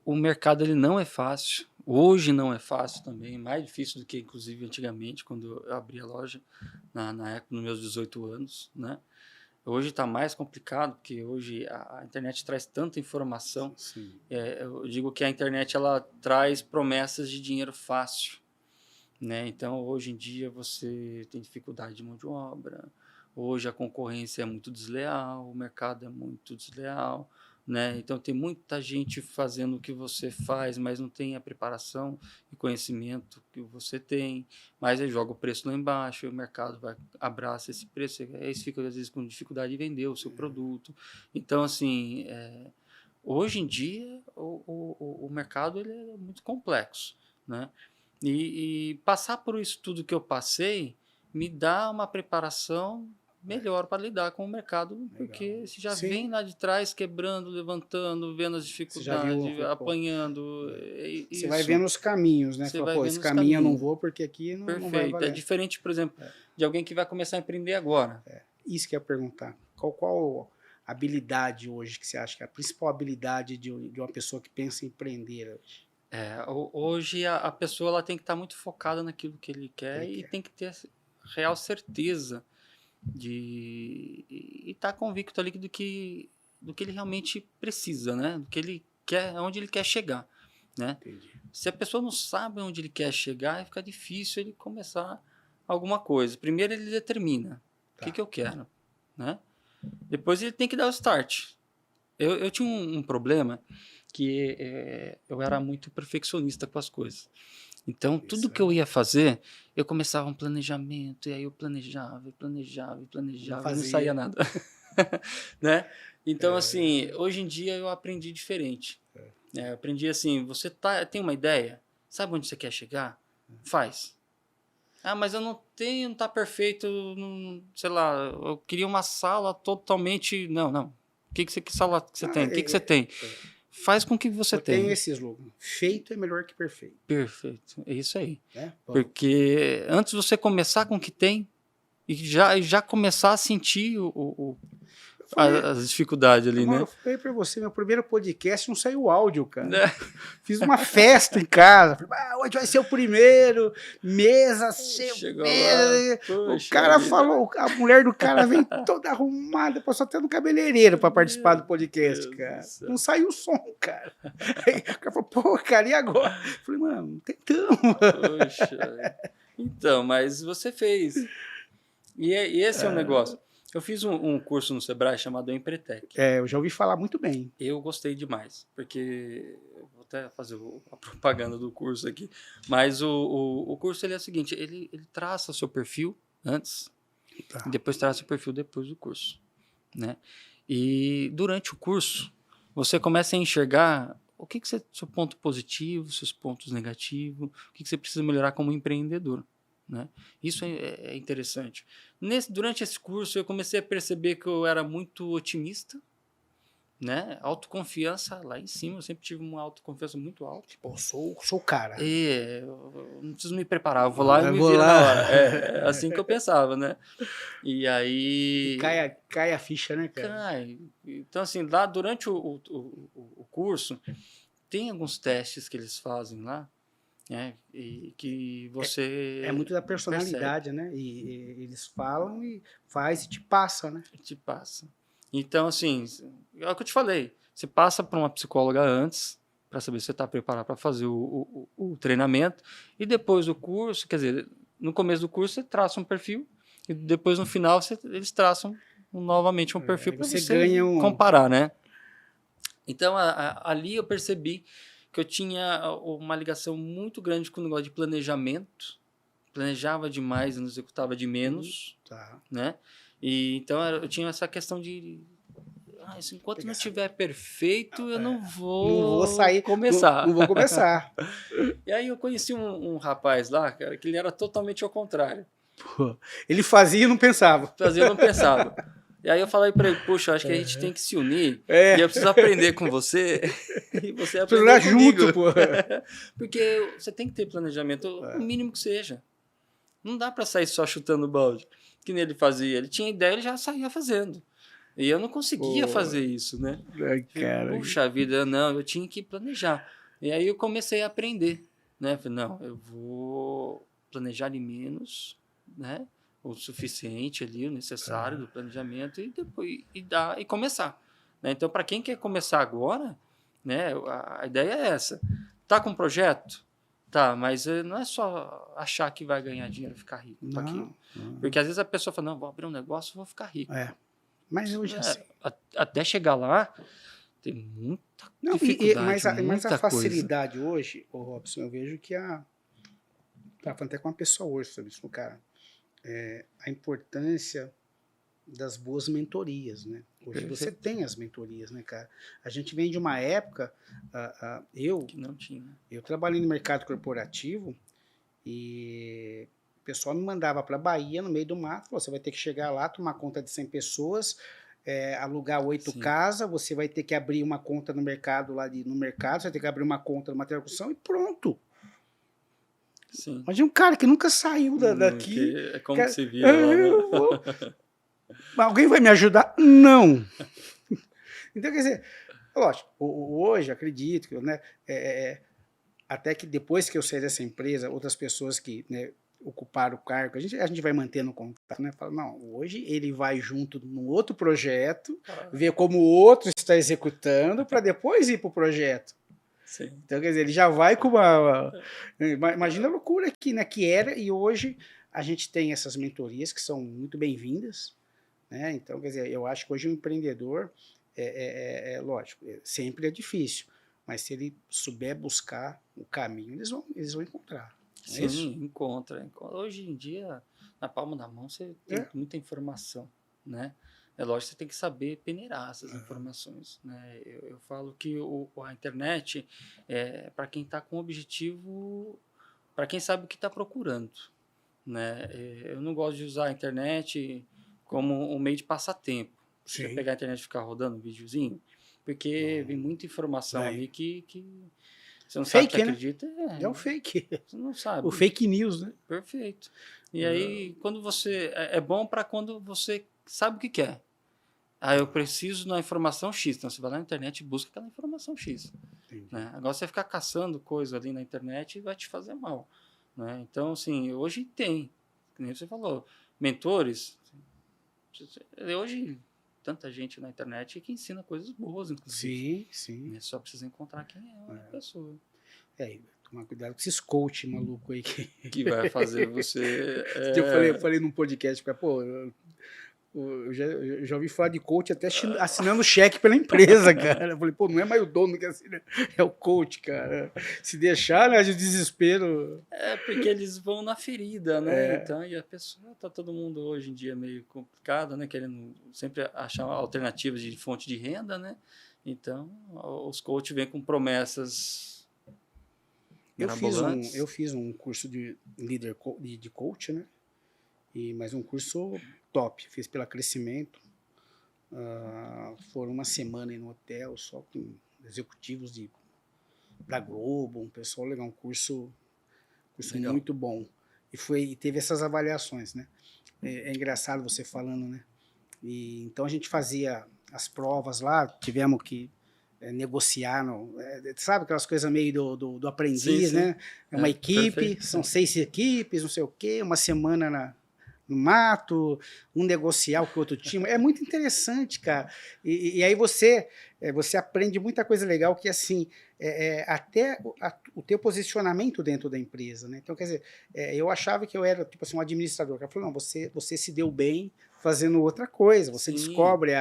O mercado ele não é fácil. Hoje não é fácil também, mais difícil do que inclusive antigamente, quando eu abri a loja, na época, nos meus 18 anos, né? Hoje está mais complicado, porque hoje a internet traz tanta informação. Eu digo que a internet ela traz promessas de dinheiro fácil, né? Então, hoje em dia, você tem dificuldade de mão de obra, hoje a concorrência é muito desleal, o mercado é muito desleal, né? Então, tem muita gente fazendo o que você faz, mas não tem a preparação e conhecimento que você tem, mas aí joga o preço lá embaixo, e o mercado abraça esse preço, aí você fica, às vezes, com dificuldade de vender o seu produto. Então, assim, hoje em dia, o mercado ele é muito complexo, né? E passar por isso tudo que eu passei me dá uma preparação melhor para lidar com o mercado, porque você já vem lá de trás quebrando, levantando, vendo as dificuldades, apanhando.
Você vai vendo os caminhos, né?
Você
Fala,
vai
pô,
vendo
esse
os
caminho eu não
caminhos.
vou porque aqui não vai
Perfeito.
valer.
É diferente, por exemplo, de alguém que vai começar a empreender agora.
Isso que eu ia perguntar. Qual habilidade hoje que você acha que é a principal habilidade de uma pessoa que pensa em empreender hoje?
Hoje a pessoa ela tem que estar muito focada naquilo que ele quer e tem que ter real certeza de estar convicto ali do que ele realmente precisa, né? Do que ele quer, onde ele quer chegar, né? Se a pessoa não sabe onde ele quer chegar, fica difícil ele começar alguma coisa. Primeiro ele determina o que eu quero, né? Depois ele tem que dar o start. Eu tinha um problema que eu era muito perfeccionista com as coisas. Então, tudo que eu ia fazer, eu começava um planejamento, e aí eu planejava, e não saía nada. Né? Então, assim, hoje em dia eu aprendi diferente. Eu aprendi assim, você tem uma ideia? Sabe onde você quer chegar? Faz. Ah, mas eu não tenho, não tá perfeito, sei lá, eu queria uma sala totalmente... Não. Que sala que você tem? O que você tem? Faz com o que você tem.
Eu tenho esse slogan. Feito é melhor que perfeito.
Perfeito. É isso aí.
Né?
Porque antes você começar com o que tem e já começar a sentir as dificuldades ali, né?
Eu falei pra você, meu primeiro podcast não saiu áudio, cara. Fiz uma festa em casa. Falei, hoje vai ser o primeiro, mesa,
Chegou lá,
o cara falou, a mulher do cara veio toda arrumada, passou até no cabeleireiro pra participar do podcast, cara. Não saiu o som, cara. Aí o cara falou, pô, cara, e agora? Eu falei, mano, tentamos.
Poxa. Então, mas você fez. E esse é o negócio. Eu fiz um curso no Sebrae chamado Empretec.
Eu já ouvi falar muito bem.
Eu gostei demais, porque eu vou até fazer a propaganda do curso aqui. Mas o curso ele é o seguinte, ele traça o seu perfil antes, e depois traça o perfil depois do curso, né? E durante o curso, você começa a enxergar o que você, seu ponto positivo, seus pontos negativos, o que você precisa melhorar como empreendedor. Né? Isso é interessante. Durante esse curso, eu comecei a perceber que eu era muito otimista, né? Autoconfiança lá em cima, eu sempre tive uma autoconfiança muito alta.
Pô, sou o cara.
Eu não preciso me preparar, eu vou lá e me viro na hora. É assim que eu pensava, né? E aí...
Cai a ficha, né, cara?
Cai. Então, assim, lá durante o curso, tem alguns testes que eles fazem lá, e que você
é muito da personalidade, percebe. Né? E eles falam e faz e te passa, né?
Te passa. Então, assim, é o que eu te falei. Você passa para uma psicóloga antes, para saber se você está preparado para fazer o treinamento, e depois do curso, quer dizer, no começo do curso você traça um perfil, e depois no final eles traçam novamente um perfil para você ganha comparar, né? Então, ali eu percebi que eu tinha uma ligação muito grande com o negócio de planejamento. Planejava demais e não executava de menos. Né? E, então, eu tinha essa questão de... enquanto não estiver perfeito, eu não vou
sair,
começar.
Não vou começar.
E aí eu conheci um rapaz lá, cara, que ele era totalmente ao contrário.
Pô, ele fazia e não pensava.
Fazia e não pensava. E aí eu falei pra ele, poxa, acho que a gente tem que se unir e eu preciso aprender com você e você aprender comigo.
Junto, pô.
Porque você tem que ter planejamento, o mínimo que seja. Não dá pra sair só chutando balde, que nem ele fazia. Ele tinha ideia, ele já saía fazendo. E eu não conseguia fazer isso, né?
Cara.
Puxa vida, não, eu tinha que planejar. E aí eu comecei a aprender, né? Falei, não, eu vou planejar de menos, né? O suficiente ali, o necessário do planejamento e depois e começar. Né? Então, para quem quer começar agora, né, a ideia é essa. Tá com um projeto? Tá, mas não é só achar que vai ganhar dinheiro e ficar rico com aquilo. Porque às vezes a pessoa fala, não, vou abrir um negócio e vou ficar rico.
Mas eu já sei.
Até chegar lá, tem muita dificuldade,
mas a facilidade hoje, Robson, eu vejo que estava falando até com uma pessoa hoje sobre isso, cara. A importância das boas mentorias, né? Hoje você tem as mentorias, né, cara? A gente vem de uma época,
que não tinha.
Eu trabalhei no mercado corporativo e o pessoal me mandava para a Bahia, no meio do mato, falou, você vai ter que chegar lá, tomar conta de 100 pessoas, alugar 8 casas, você vai ter que abrir uma conta no mercado, no mercado, você vai ter que abrir uma conta no material de construção e pronto.
Sim.
Imagina um cara que nunca saiu daqui.
É como que se vira lá, né?
Alguém vai me ajudar? Não. Então, quer dizer, lógico, hoje acredito que, né, até que depois que eu saí dessa empresa, outras pessoas que, né, ocuparam o cargo, a gente vai mantendo contato, né? Fala, não, hoje ele vai junto no outro projeto, ver como o outro está executando, para depois ir para o projeto.
Sim.
Então, quer dizer, ele já vai com uma... Imagina a loucura aqui, né? Que era, e hoje a gente tem essas mentorias que são muito bem-vindas, né? Então, quer dizer, eu acho que hoje o empreendedor, lógico, sempre é difícil, mas se ele souber buscar o caminho, eles vão encontrar. Não é
Sim,
isso?
encontra. Hoje em dia, na palma da mão, você tem muita informação, né? É lógico que você tem que saber peneirar essas informações, né? Eu falo que a internet é para quem está com objetivo, para quem sabe o que está procurando, né? Eu não gosto de usar a internet como um meio de passatempo. Você
Sim.
pegar a internet e ficar rodando um videozinho, porque vem muita informação ali que você não sabe
Fake,
que
né?
acredita.
É o fake.
Você não sabe.
O fake news, né?
Perfeito. E aí, quando você. É bom para quando você sabe o que quer. Ah, eu preciso de uma informação X. Então você vai lá na internet e busca aquela informação X. Né? Agora você ficar caçando coisa ali na internet vai te fazer mal. Né? Então, assim, hoje tem, como você falou, mentores. Hoje, tanta gente na internet que ensina coisas boas, inclusive.
Sim.
Né? Só precisa encontrar quem é a pessoa.
Tomar cuidado com esses coach maluco aí
Que vai fazer você.
Eu falei num podcast, pô, eu já ouvi falar de coach até assinando cheque pela empresa, cara. Eu falei, pô, não é mais o dono que assina, é o coach, cara. Se deixar, né, de desespero.
É porque eles vão na ferida, né? Então, e a pessoa, tá todo mundo hoje em dia meio complicado, né? Querendo sempre achar alternativas de fonte de renda, né? Então, os coaches vêm com promessas mirabolantes.
Eu fiz um curso de líder de coach, né? Mas um curso top, fiz pela Crescimento. Foram uma semana aí no hotel, só com executivos da Globo, um pessoal legal, um curso legal. Muito bom. E teve essas avaliações, né? É engraçado você falando, né? Então a gente fazia as provas lá, tivemos que negociar, sabe aquelas coisas meio do aprendiz, sim. Né? É uma equipe, perfeito. São 6 equipes, não sei o quê, uma semana no mato, um negociar com o outro time. É muito interessante, cara. E aí você aprende muita coisa legal que, assim, até o teu posicionamento dentro da empresa, né? Então, quer dizer, eu achava que eu era, tipo assim, um administrador. O cara falou, não, você se deu bem fazendo outra coisa, você, sim, descobre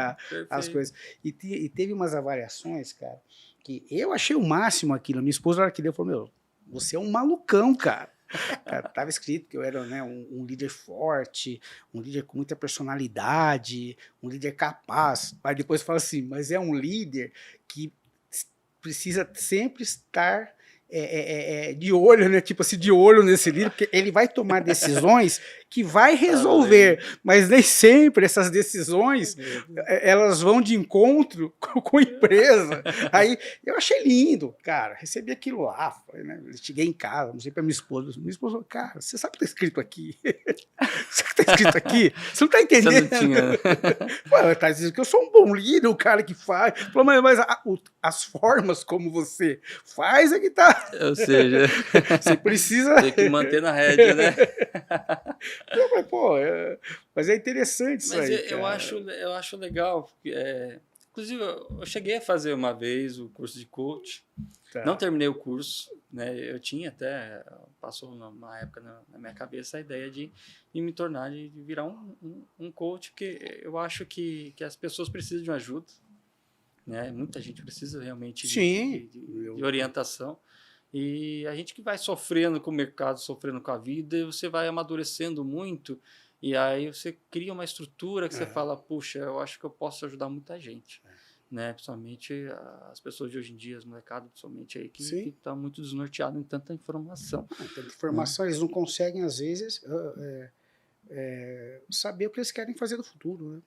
as coisas. E teve umas avaliações, cara, que eu achei o máximo aquilo. Minha esposa, na hora que deu, falou, meu, você é um malucão, cara. Cara, tava escrito que eu era, né, um líder forte, um líder com muita personalidade, um líder capaz. Mas depois fala assim, mas é um líder que precisa sempre estar de olho, né? Tipo assim, de olho nesse líder, porque ele vai tomar decisões que vai resolver, mas nem sempre essas decisões elas vão de encontro com a empresa. Aí eu achei lindo, cara, recebi aquilo lá, falei, né? Cheguei em casa, mostrei pra minha esposa falou, cara, você sabe o que tá escrito aqui? Você que tá escrito aqui? Você não tá entendendo? Você não tinha... Ué, tá dizendo que eu sou um bom líder, o cara que faz. Falou, mas as formas como você faz é que tá.
Ou seja,
você precisa...
Tem que manter na rédea, né?
Não, mas, pô, mas é interessante isso aí,
eu acho legal. Inclusive, eu cheguei a fazer uma vez o curso de coach. Tá. Não terminei o curso, né? Eu tinha até... Passou uma época na minha cabeça a ideia de me tornar, de virar um coach, porque eu acho que as pessoas precisam de uma ajuda. Né? Muita gente precisa realmente de orientação. E a gente que vai sofrendo com o mercado, sofrendo com a vida, você vai amadurecendo muito, e aí você cria uma estrutura que você fala, puxa, eu acho que eu posso ajudar muita gente. Né? Principalmente as pessoas de hoje em dia, as molecadas, principalmente aí, que estão muito desnorteadas em tanta informação.
Tanta informação, eles não conseguem, às vezes, saber o que eles querem fazer no futuro, né?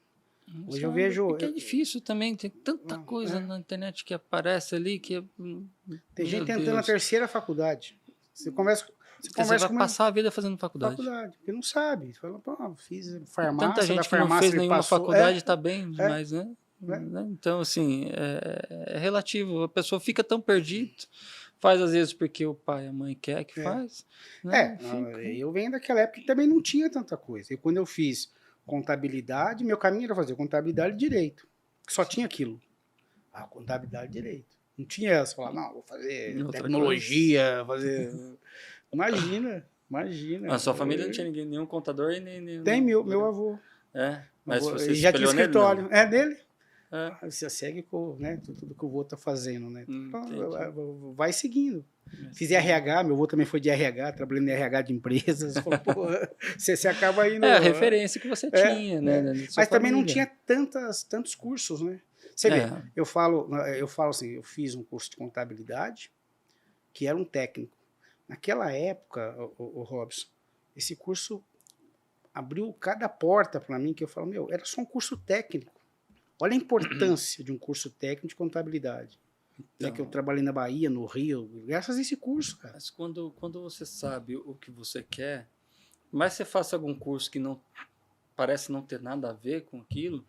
Hoje eu vejo...
Porque é difícil também, tem tanta coisa na internet que aparece ali que...
Tem gente tentando a terceira faculdade. Você conversa
vai passar a vida fazendo faculdade.
Porque não sabe. Você fala, pô, fiz farmácia,
tanta gente que não fez nenhuma faculdade está bem demais, né? Então, assim, é relativo. A pessoa fica tão perdida, faz às vezes porque o pai e a mãe quer que faz. Né?
Eu venho daquela época que também não tinha tanta coisa. E quando eu fiz contabilidade, meu caminho era fazer contabilidade e direito. Só tinha aquilo. Contabilidade e direito. Não tinha, você falar, não, vou fazer tecnologia, fazer... Imagina.
A sua família não tinha nenhum contador e nem...
Tem meu avô.
Mas
avô,
você
já tinha escritório. Nele. Você segue com, né, tudo que o vô está fazendo, né?
Entendi.
Vai seguindo. Fiz RH, meu avô também foi de RH, trabalhando em RH de empresas. Falou, porra, você acaba indo.
É a referência que você tinha, né? Da sua
Mas também não
família.
tinha tantos cursos, né? Você vê,
É.
eu falo assim, eu fiz um curso de contabilidade, que era um técnico. Naquela época, o Robson, esse curso abriu cada porta para mim, que eu falo, meu, era só um curso técnico. Olha a importância de um curso técnico de contabilidade.
Então,
Que eu trabalhei na Bahia, no Rio, graças a esse curso, cara.
mas quando você sabe o que você quer, mas você faça algum curso que não parece não ter nada a ver com aquilo,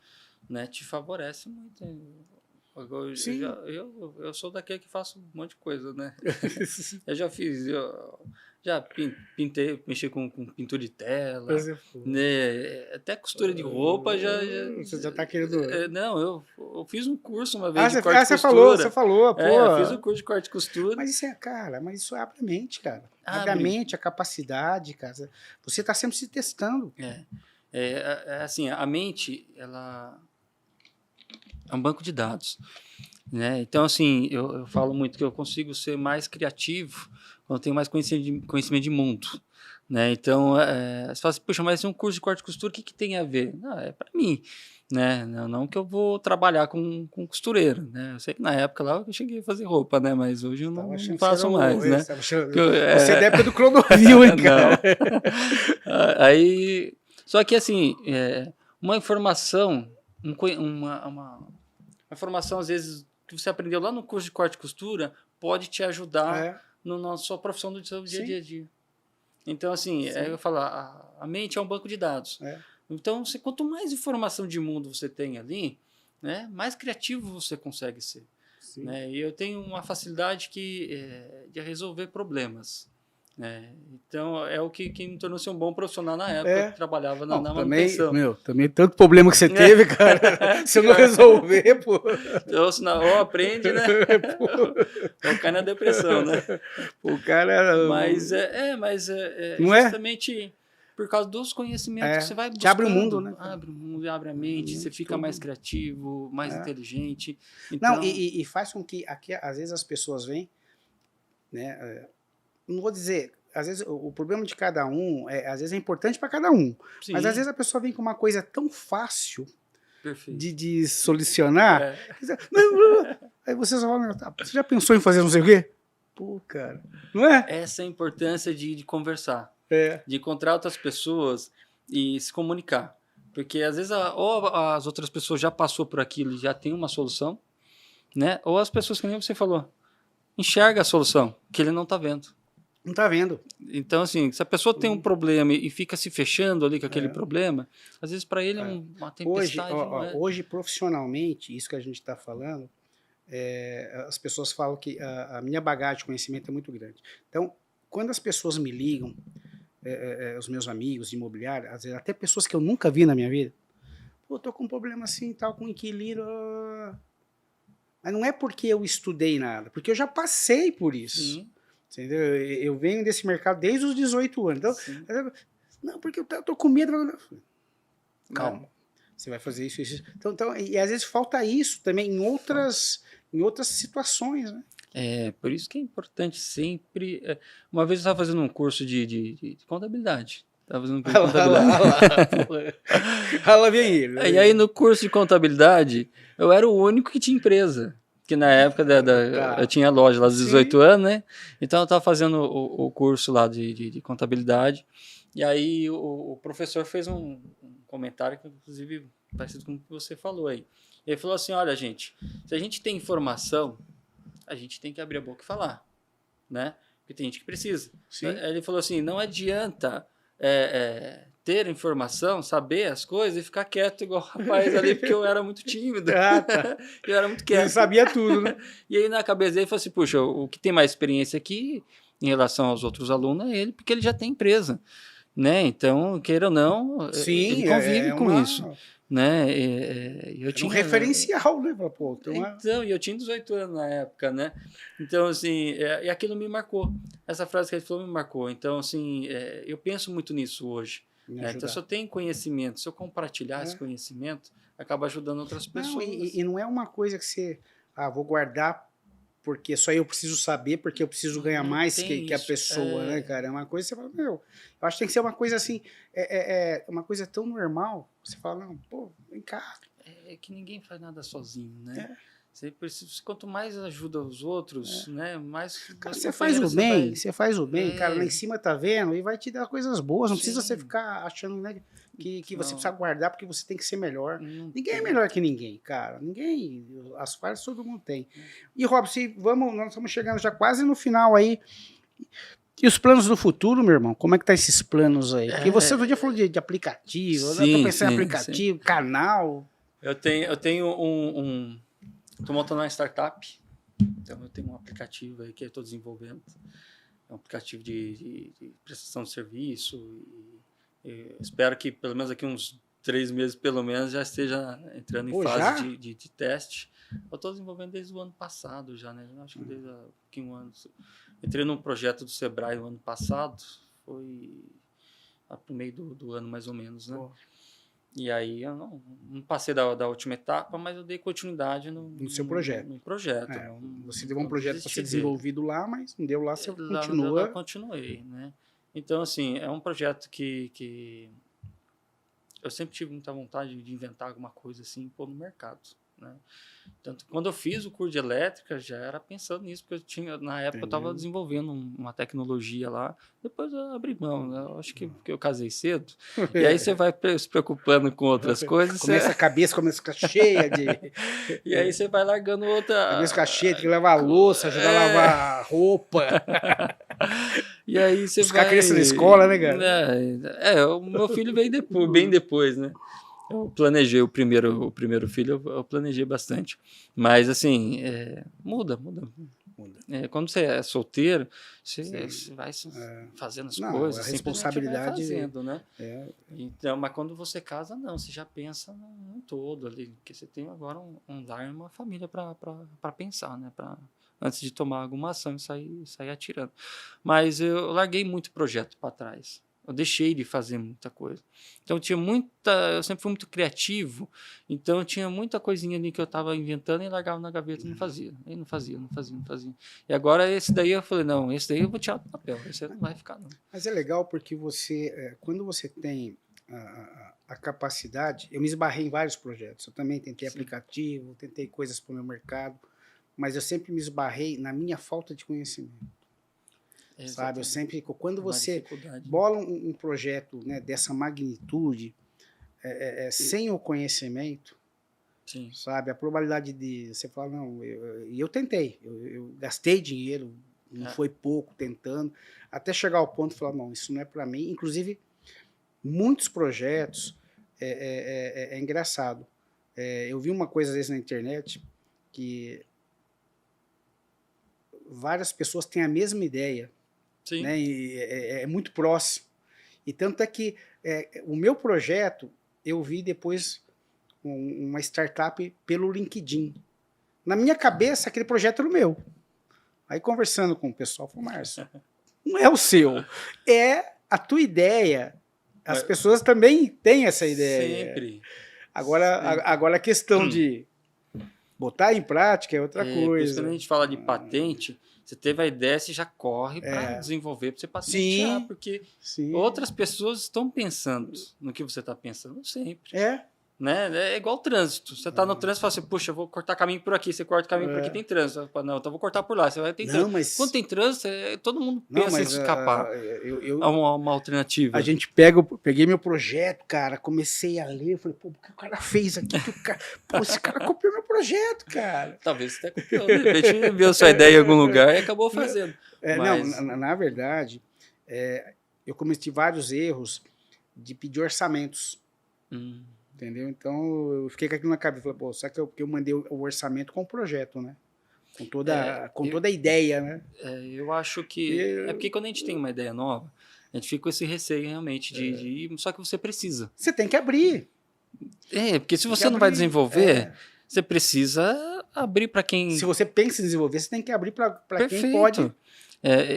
né, te favorece muito. Agora,
Sim.
eu sou daquele que faço um monte de coisa, né? Eu já fiz, já pintei, mexi com pintura de tela, né? Até costura de roupa
Você já tá querendo.
Não, eu fiz um curso uma vez de corte e
Você
costura.
falou, pô.
Eu fiz um curso de corte e costura.
Mas isso mas isso abre a mente, cara. Abre a mente, a capacidade, cara. Você tá sempre se testando.
Assim, a mente, ela é um banco de dados, né? Então, assim, eu falo muito que eu consigo ser mais criativo quando eu tenho mais conhecimento de mundo, né? Então, você fala assim, puxa, mas um curso de corte e costura, o que tem a ver? Não, é para mim, né? Não que eu vou trabalhar com costureira, né? Eu sei que na época lá eu cheguei a fazer roupa, né? Mas hoje eu não faço mais, né?
Você é da época do Clodovil, hein, cara?
Aí, só que assim, uma informação, uma informação, às vezes, que você aprendeu lá no curso de corte e costura, pode te ajudar na sua profissão do seu dia a dia. Então, assim, eu falo, a mente é um banco de dados. Então, quanto mais informação de mundo você tem ali, né, mais criativo você consegue ser. Né? E eu tenho uma facilidade de resolver problemas. Então, é o que me tornou ser um bom profissional na época, que trabalhava na manutenção.
Também tanto problema que você teve, cara, se eu não resolver, pô.
Então, ou aprende, né? Ou cai na depressão, né?
O cara...
Mas
não
justamente por causa dos conhecimentos que você vai buscando.
Te abre o mundo, né?
Abre o mundo, abre a mente, você fica mais criativo, mais inteligente. Então...
Não, e faz com que, aqui, às vezes, as pessoas vêm, né... Não vou dizer, às vezes o problema de cada um, às vezes é importante para cada um,
Sim.
Mas às vezes a pessoa vem com uma coisa tão fácil de solucionar, aí você só fala, você já pensou em fazer não sei o quê? Pô, cara, não é?
Essa é a importância de conversar, de encontrar outras pessoas e se comunicar, porque às vezes ou as outras pessoas já passou por aquilo e já tem uma solução, né? Ou as pessoas que nem você falou, enxerga a solução, que ele não está vendo.
Não está vendo.
Então, assim, se a pessoa tem um problema e fica se fechando ali com aquele problema, às vezes para ele é uma tempestade.
Hoje, profissionalmente, isso que a gente está falando, as pessoas falam que a minha bagagem de conhecimento é muito grande. Então, quando as pessoas me ligam, os meus amigos de imobiliário, às vezes até pessoas que eu nunca vi na minha vida, pô, tô com um problema assim, tal, com inquilino. Mas não é porque eu estudei nada, porque eu já passei por isso.
Sim.
Entendeu? Eu venho desse mercado desde os 18 anos. Então, não, porque eu tô com medo. Calma. Você vai fazer isso. Então, e às vezes falta isso também em outras situações, né?
Por isso que é importante sempre... Uma vez eu estava fazendo um curso de contabilidade. Estava fazendo um curso de contabilidade.
Lá vem ele.
E aí no curso de contabilidade, eu era o único que tinha empresa. Que na época eu tinha loja lá dos 18 anos, né? Então eu estava fazendo o curso lá de contabilidade. E aí o professor fez um comentário que, inclusive, parecido com o que você falou aí. Ele falou assim, olha, gente, se a gente tem informação, a gente tem que abrir a boca e falar, né? Porque tem gente que precisa. Ele falou assim, não adianta ter informação, saber as coisas e ficar quieto igual o rapaz ali, porque eu era muito tímido. Eu era muito quieto.
Ele sabia tudo, né?
E aí na cabeça dele, ele falou assim, puxa, o que tem mais experiência aqui em relação aos outros alunos é ele, porque ele já tem empresa, né? Então, queira ou não, ele convive com isso. Né? Eu tinha
um referencial, né? Pô,
então, eu tinha 18 anos na época, né? Então, assim, e aquilo me marcou. Essa frase que ele falou me marcou. Então, assim, eu penso muito nisso hoje. Então, se eu tenho conhecimento, se eu compartilhar esse conhecimento, acaba ajudando outras
Não,
pessoas.
e não é uma coisa que você, vou guardar porque só eu preciso saber, porque eu preciso ganhar
Não
mais
tem
que a
isso.
pessoa, né, cara? É uma coisa que você fala, meu, eu acho que tem que ser uma coisa assim, uma coisa tão normal, você fala, não, pô, vem cá.
É que ninguém faz nada sozinho, né?
É.
Você precisa, quanto mais ajuda os outros, né, mais
Cara,
das
você faz o
companheiras
bem, você faz o bem, cara, lá
É.
em cima tá vendo e vai te dar coisas boas, não precisa você
Sim.
ficar achando, né, que você
Não.
precisa guardar porque você tem que ser melhor.
Não
Ninguém é
tem.
melhor que ninguém, cara, ninguém, as falhas todo mundo tem. E, Robson, nós estamos chegando já quase no final aí, e os planos do futuro, meu irmão, como é que tá esses planos aí? Porque você outro dia falou de aplicativo, eu tô
Sim,
pensando em
sim,
aplicativo, canal.
Eu tenho tô montando uma startup, então eu tenho um aplicativo aí que eu estou desenvolvendo. É um aplicativo de prestação de serviço e espero que pelo menos daqui uns 3 meses, pelo menos, já esteja entrando em fase de teste. Eu estou desenvolvendo desde o ano passado já, né? Acho que desde há um ano. Entrei num projeto do Sebrae no ano passado, foi pro meio do ano mais ou menos, né? E aí eu não passei da última etapa, mas eu dei continuidade no
seu projeto.
No projeto.
Você teve um projeto para ser desenvolvido lá, mas não deu lá, você continua.
Lá continuei, né? Então, assim, é um projeto que eu sempre tive muita vontade de inventar alguma coisa assim e pôr no mercado, né? Tanto quando eu fiz o curso de elétrica, já era pensando nisso, porque na época eu estava desenvolvendo uma tecnologia lá, depois eu abri mão, né? Eu acho que porque eu casei cedo, e aí você vai se preocupando com outras coisas.
A cabeça começa a ficar cheia de...
E aí você vai largando outra...
A cabeça fica cheia, tem que lavar a louça, ajudar a lavar a roupa.
E aí você
buscar criança na escola, né, cara?
O meu filho veio depois, bem depois, né? Eu planejei o primeiro filho, eu planejei bastante. Mas, assim, muda. Quando você é solteiro, você vai fazendo as coisas.
A responsabilidade...
Vai fazendo, né? Então, mas quando você casa, não. Você já pensa no todo ali. Porque você tem agora um lar e uma família para pensar, né? Antes de tomar alguma ação e sair atirando. Mas eu larguei muito projeto para trás. Eu deixei de fazer muita coisa. Então, eu sempre fui muito criativo, então eu tinha muita coisinha ali que eu estava inventando e largava na gaveta e não fazia. Aí não fazia. E agora esse daí eu falei, não, esse daí eu vou tirar do papel, esse não vai ficar não.
Mas é legal porque quando você tem a capacidade, eu me esbarrei em vários projetos, eu também tentei aplicativo, tentei coisas para o meu mercado, mas eu sempre me esbarrei na minha falta de conhecimento. Sabe, eu sempre, quando você bola um projeto, né, dessa magnitude, sem o conhecimento, sabe, a probabilidade de você falar, não, eu tentei, eu gastei dinheiro, não foi pouco tentando, até chegar ao ponto de falar, não, isso não é para mim. Inclusive, muitos projetos, é engraçado, eu vi uma coisa às vezes na internet, que várias pessoas têm a mesma ideia, né? E é muito próximo. E tanto é que o meu projeto, eu vi depois uma startup pelo LinkedIn. Na minha cabeça, aquele projeto era o meu. Aí conversando com o pessoal, falei, Márcio, não é o seu, é a tua ideia. As pessoas também têm essa ideia.
Sempre.
Agora a questão de botar em prática é outra coisa.
Quando a gente fala de patente, você teve a ideia, você já corre para desenvolver, para você patentear, porque outras pessoas estão pensando no que você está pensando sempre. Né? É igual o trânsito. Você está no trânsito e fala assim, puxa, eu vou cortar caminho por aqui. Você corta o caminho por aqui, tem trânsito. Você fala, não, então eu vou cortar por lá. Você vai ter trânsito.
Mas...
Quando tem trânsito, todo mundo pensa em escapar. É uma alternativa.
Peguei meu projeto, cara, comecei a ler, falei, pô, o que o cara fez aqui? Esse cara copiou meu projeto, cara.
Talvez você até copiou, de repente viu sua ideia em algum lugar e acabou fazendo.
Não, na verdade, eu cometi vários erros de pedir orçamentos. Entendeu? Então, eu fiquei com aquilo na cabeça. Falei, pô, só que eu mandei o orçamento com o projeto, né? Com toda a ideia, né?
Eu acho que... É porque quando a gente tem uma ideia nova, a gente fica com esse receio realmente de ir, só que você precisa.
Você tem que abrir.
Porque se você não vai desenvolver, você precisa abrir para quem...
Se você pensa em desenvolver, você tem que abrir para quem pode...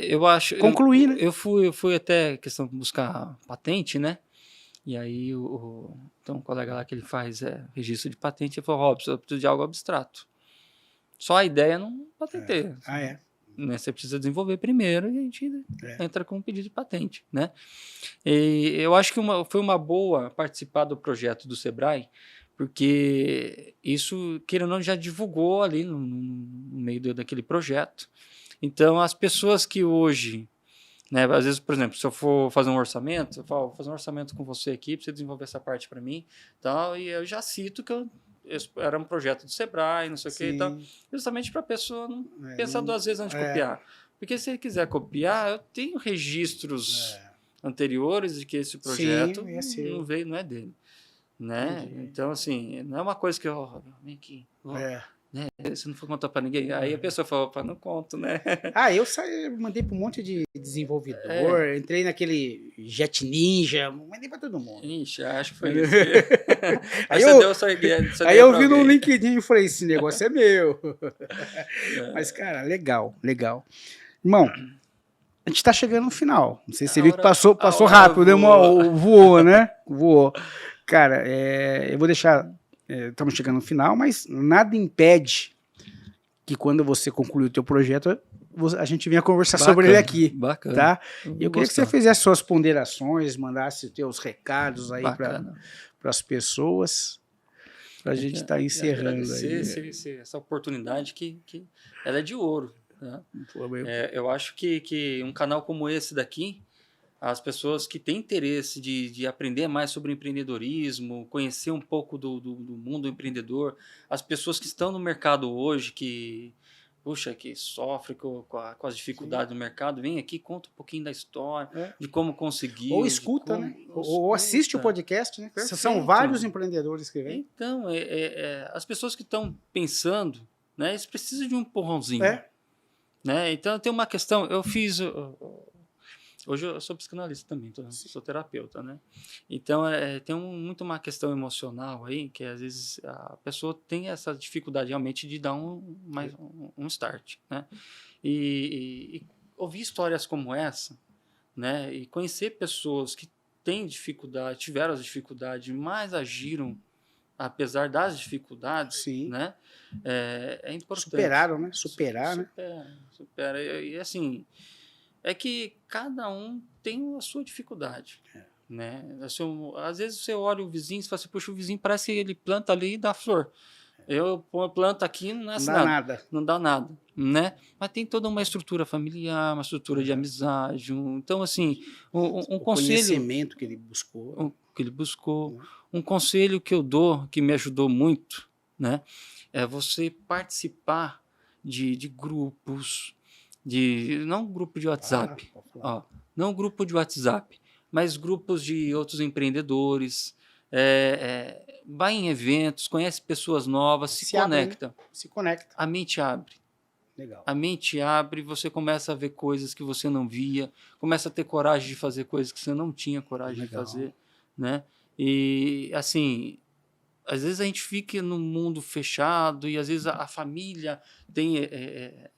eu acho...
Concluir, né?
Eu fui até questão de buscar patente, né? E aí tem um colega lá que ele faz registro de patente, ele falou, Robson, eu preciso de algo abstrato. Só a ideia não patenteia. Né? Você precisa desenvolver primeiro e a gente entra com um pedido de patente, né? E eu acho que foi uma boa participar do projeto do Sebrae, porque isso, querendo ou não, já divulgou ali no meio daquele projeto. Então, as pessoas que hoje, né, às vezes, por exemplo, se eu for fazer um orçamento, eu falo, vou fazer um orçamento com você aqui, para você desenvolver essa parte para mim, tal, e eu já cito que era um projeto do Sebrae, não sei o que, então, justamente para a pessoa não pensar duas vezes antes de copiar. Porque se ele quiser copiar, eu tenho registros anteriores de que esse projeto não é dele. Né? Então, assim, não é uma coisa que eu vem aqui. Né? Você não foi contar para ninguém. Aí a pessoa falou, não conto, né?
Eu mandei para um monte de desenvolvedor, entrei naquele Jet Ninja, mandei para todo mundo.
Ixi, acho que foi isso. Aí
eu vi no LinkedIn e falei, esse negócio é meu. Mas, cara, legal. Irmão, a gente está chegando no final. Não sei se você viu que passou rápido, voou, né? Voou. Cara, eu vou deixar... Estamos chegando no final, mas nada impede que quando você concluir o teu projeto, a gente venha conversar sobre ele aqui.
Bacana.
Tá? Eu queria que você fizesse suas ponderações, mandasse teus recados aí para as pessoas, para a gente estar encerrando aí.
Essa oportunidade que ela é de ouro. Né? Eu acho que um canal como esse daqui, as pessoas que têm interesse de aprender mais sobre empreendedorismo, conhecer um pouco do mundo empreendedor, as pessoas que estão no mercado hoje, que sofrem com as dificuldades do mercado, vem aqui, conta um pouquinho da história, de como conseguir.
Ou escuta, né? Ou assiste o podcast, né? Perfeito. São vários empreendedores que vêm.
Então, as pessoas que estão pensando, né, eles precisam de um empurrãozinho. Né? Então, tem uma questão, eu fiz... Hoje eu sou psicanalista também, sou terapeuta, né? Então, tem muito uma questão emocional aí, que às vezes a pessoa tem essa dificuldade realmente de dar um start, né? E ouvir histórias como essa, né? E conhecer pessoas que têm dificuldade, tiveram as dificuldades, mas agiram apesar das dificuldades, né? É importante.
Superaram, né? Supera.
E assim... é que cada um tem a sua dificuldade, né? Às vezes você olha o vizinho e fala assim, puxa, o vizinho parece que ele planta ali e dá flor. Eu planto aqui não nasce nada. Não dá nada, né? Mas tem toda uma estrutura familiar, uma estrutura de amizade. Então, assim, um conselho...
conhecimento que ele buscou.
Um conselho que eu dou, que me ajudou muito, né? É você participar de grupos... não grupo de WhatsApp, não grupo de WhatsApp, mas grupos de outros empreendedores, vai em eventos, conhece pessoas novas, se conecta.
Se conecta.
A mente abre.
Legal.
A mente abre, você começa a ver coisas que você não via, começa a ter coragem de fazer coisas que você não tinha coragem de fazer, né? E, assim... às vezes a gente fica num mundo fechado e às vezes a família tem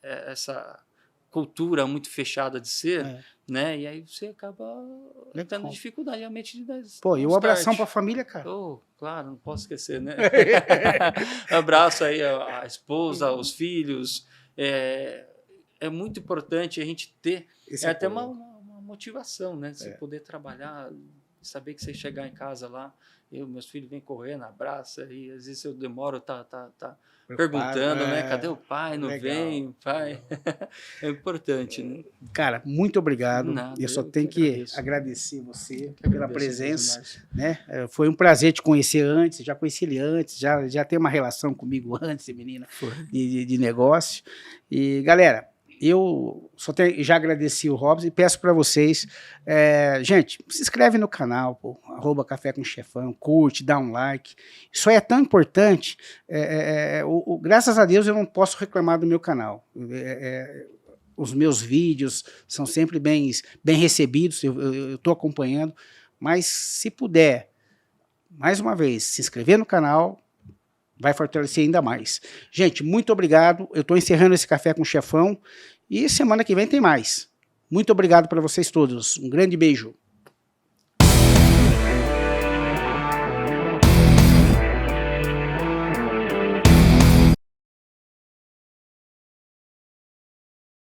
essa cultura muito fechada de ser, né? E aí você acaba tendo dificuldade realmente de dar.
E um abração para a família, cara.
Claro, não posso esquecer, né? Abraço aí a esposa, os filhos. É muito importante a gente ter até uma motivação, né? Você poder trabalhar, saber que você chegar em casa lá, meus filhos vêm correndo, abraça, e às vezes eu demoro, tá perguntando, né? Cadê o pai? Não vem, o pai. É importante, né?
Cara, muito obrigado. Eu só tenho que agradecer você pela presença, né? Foi um prazer te conhecer antes, já conheci ele antes, já tem uma relação comigo antes, menina, de negócio. E, galera, eu já agradeci o Robson e peço para vocês, gente, se inscreve no canal, @Café com Chefão, curte, dá um like. Isso aí é tão importante. Graças a Deus eu não posso reclamar do meu canal. Os meus vídeos são sempre bem recebidos, eu estou acompanhando, mas se puder, mais uma vez, se inscrever no canal, vai fortalecer ainda mais. Gente, muito obrigado. Eu estou encerrando esse Café com Chefão e semana que vem tem mais. Muito obrigado para vocês todos. Um grande beijo.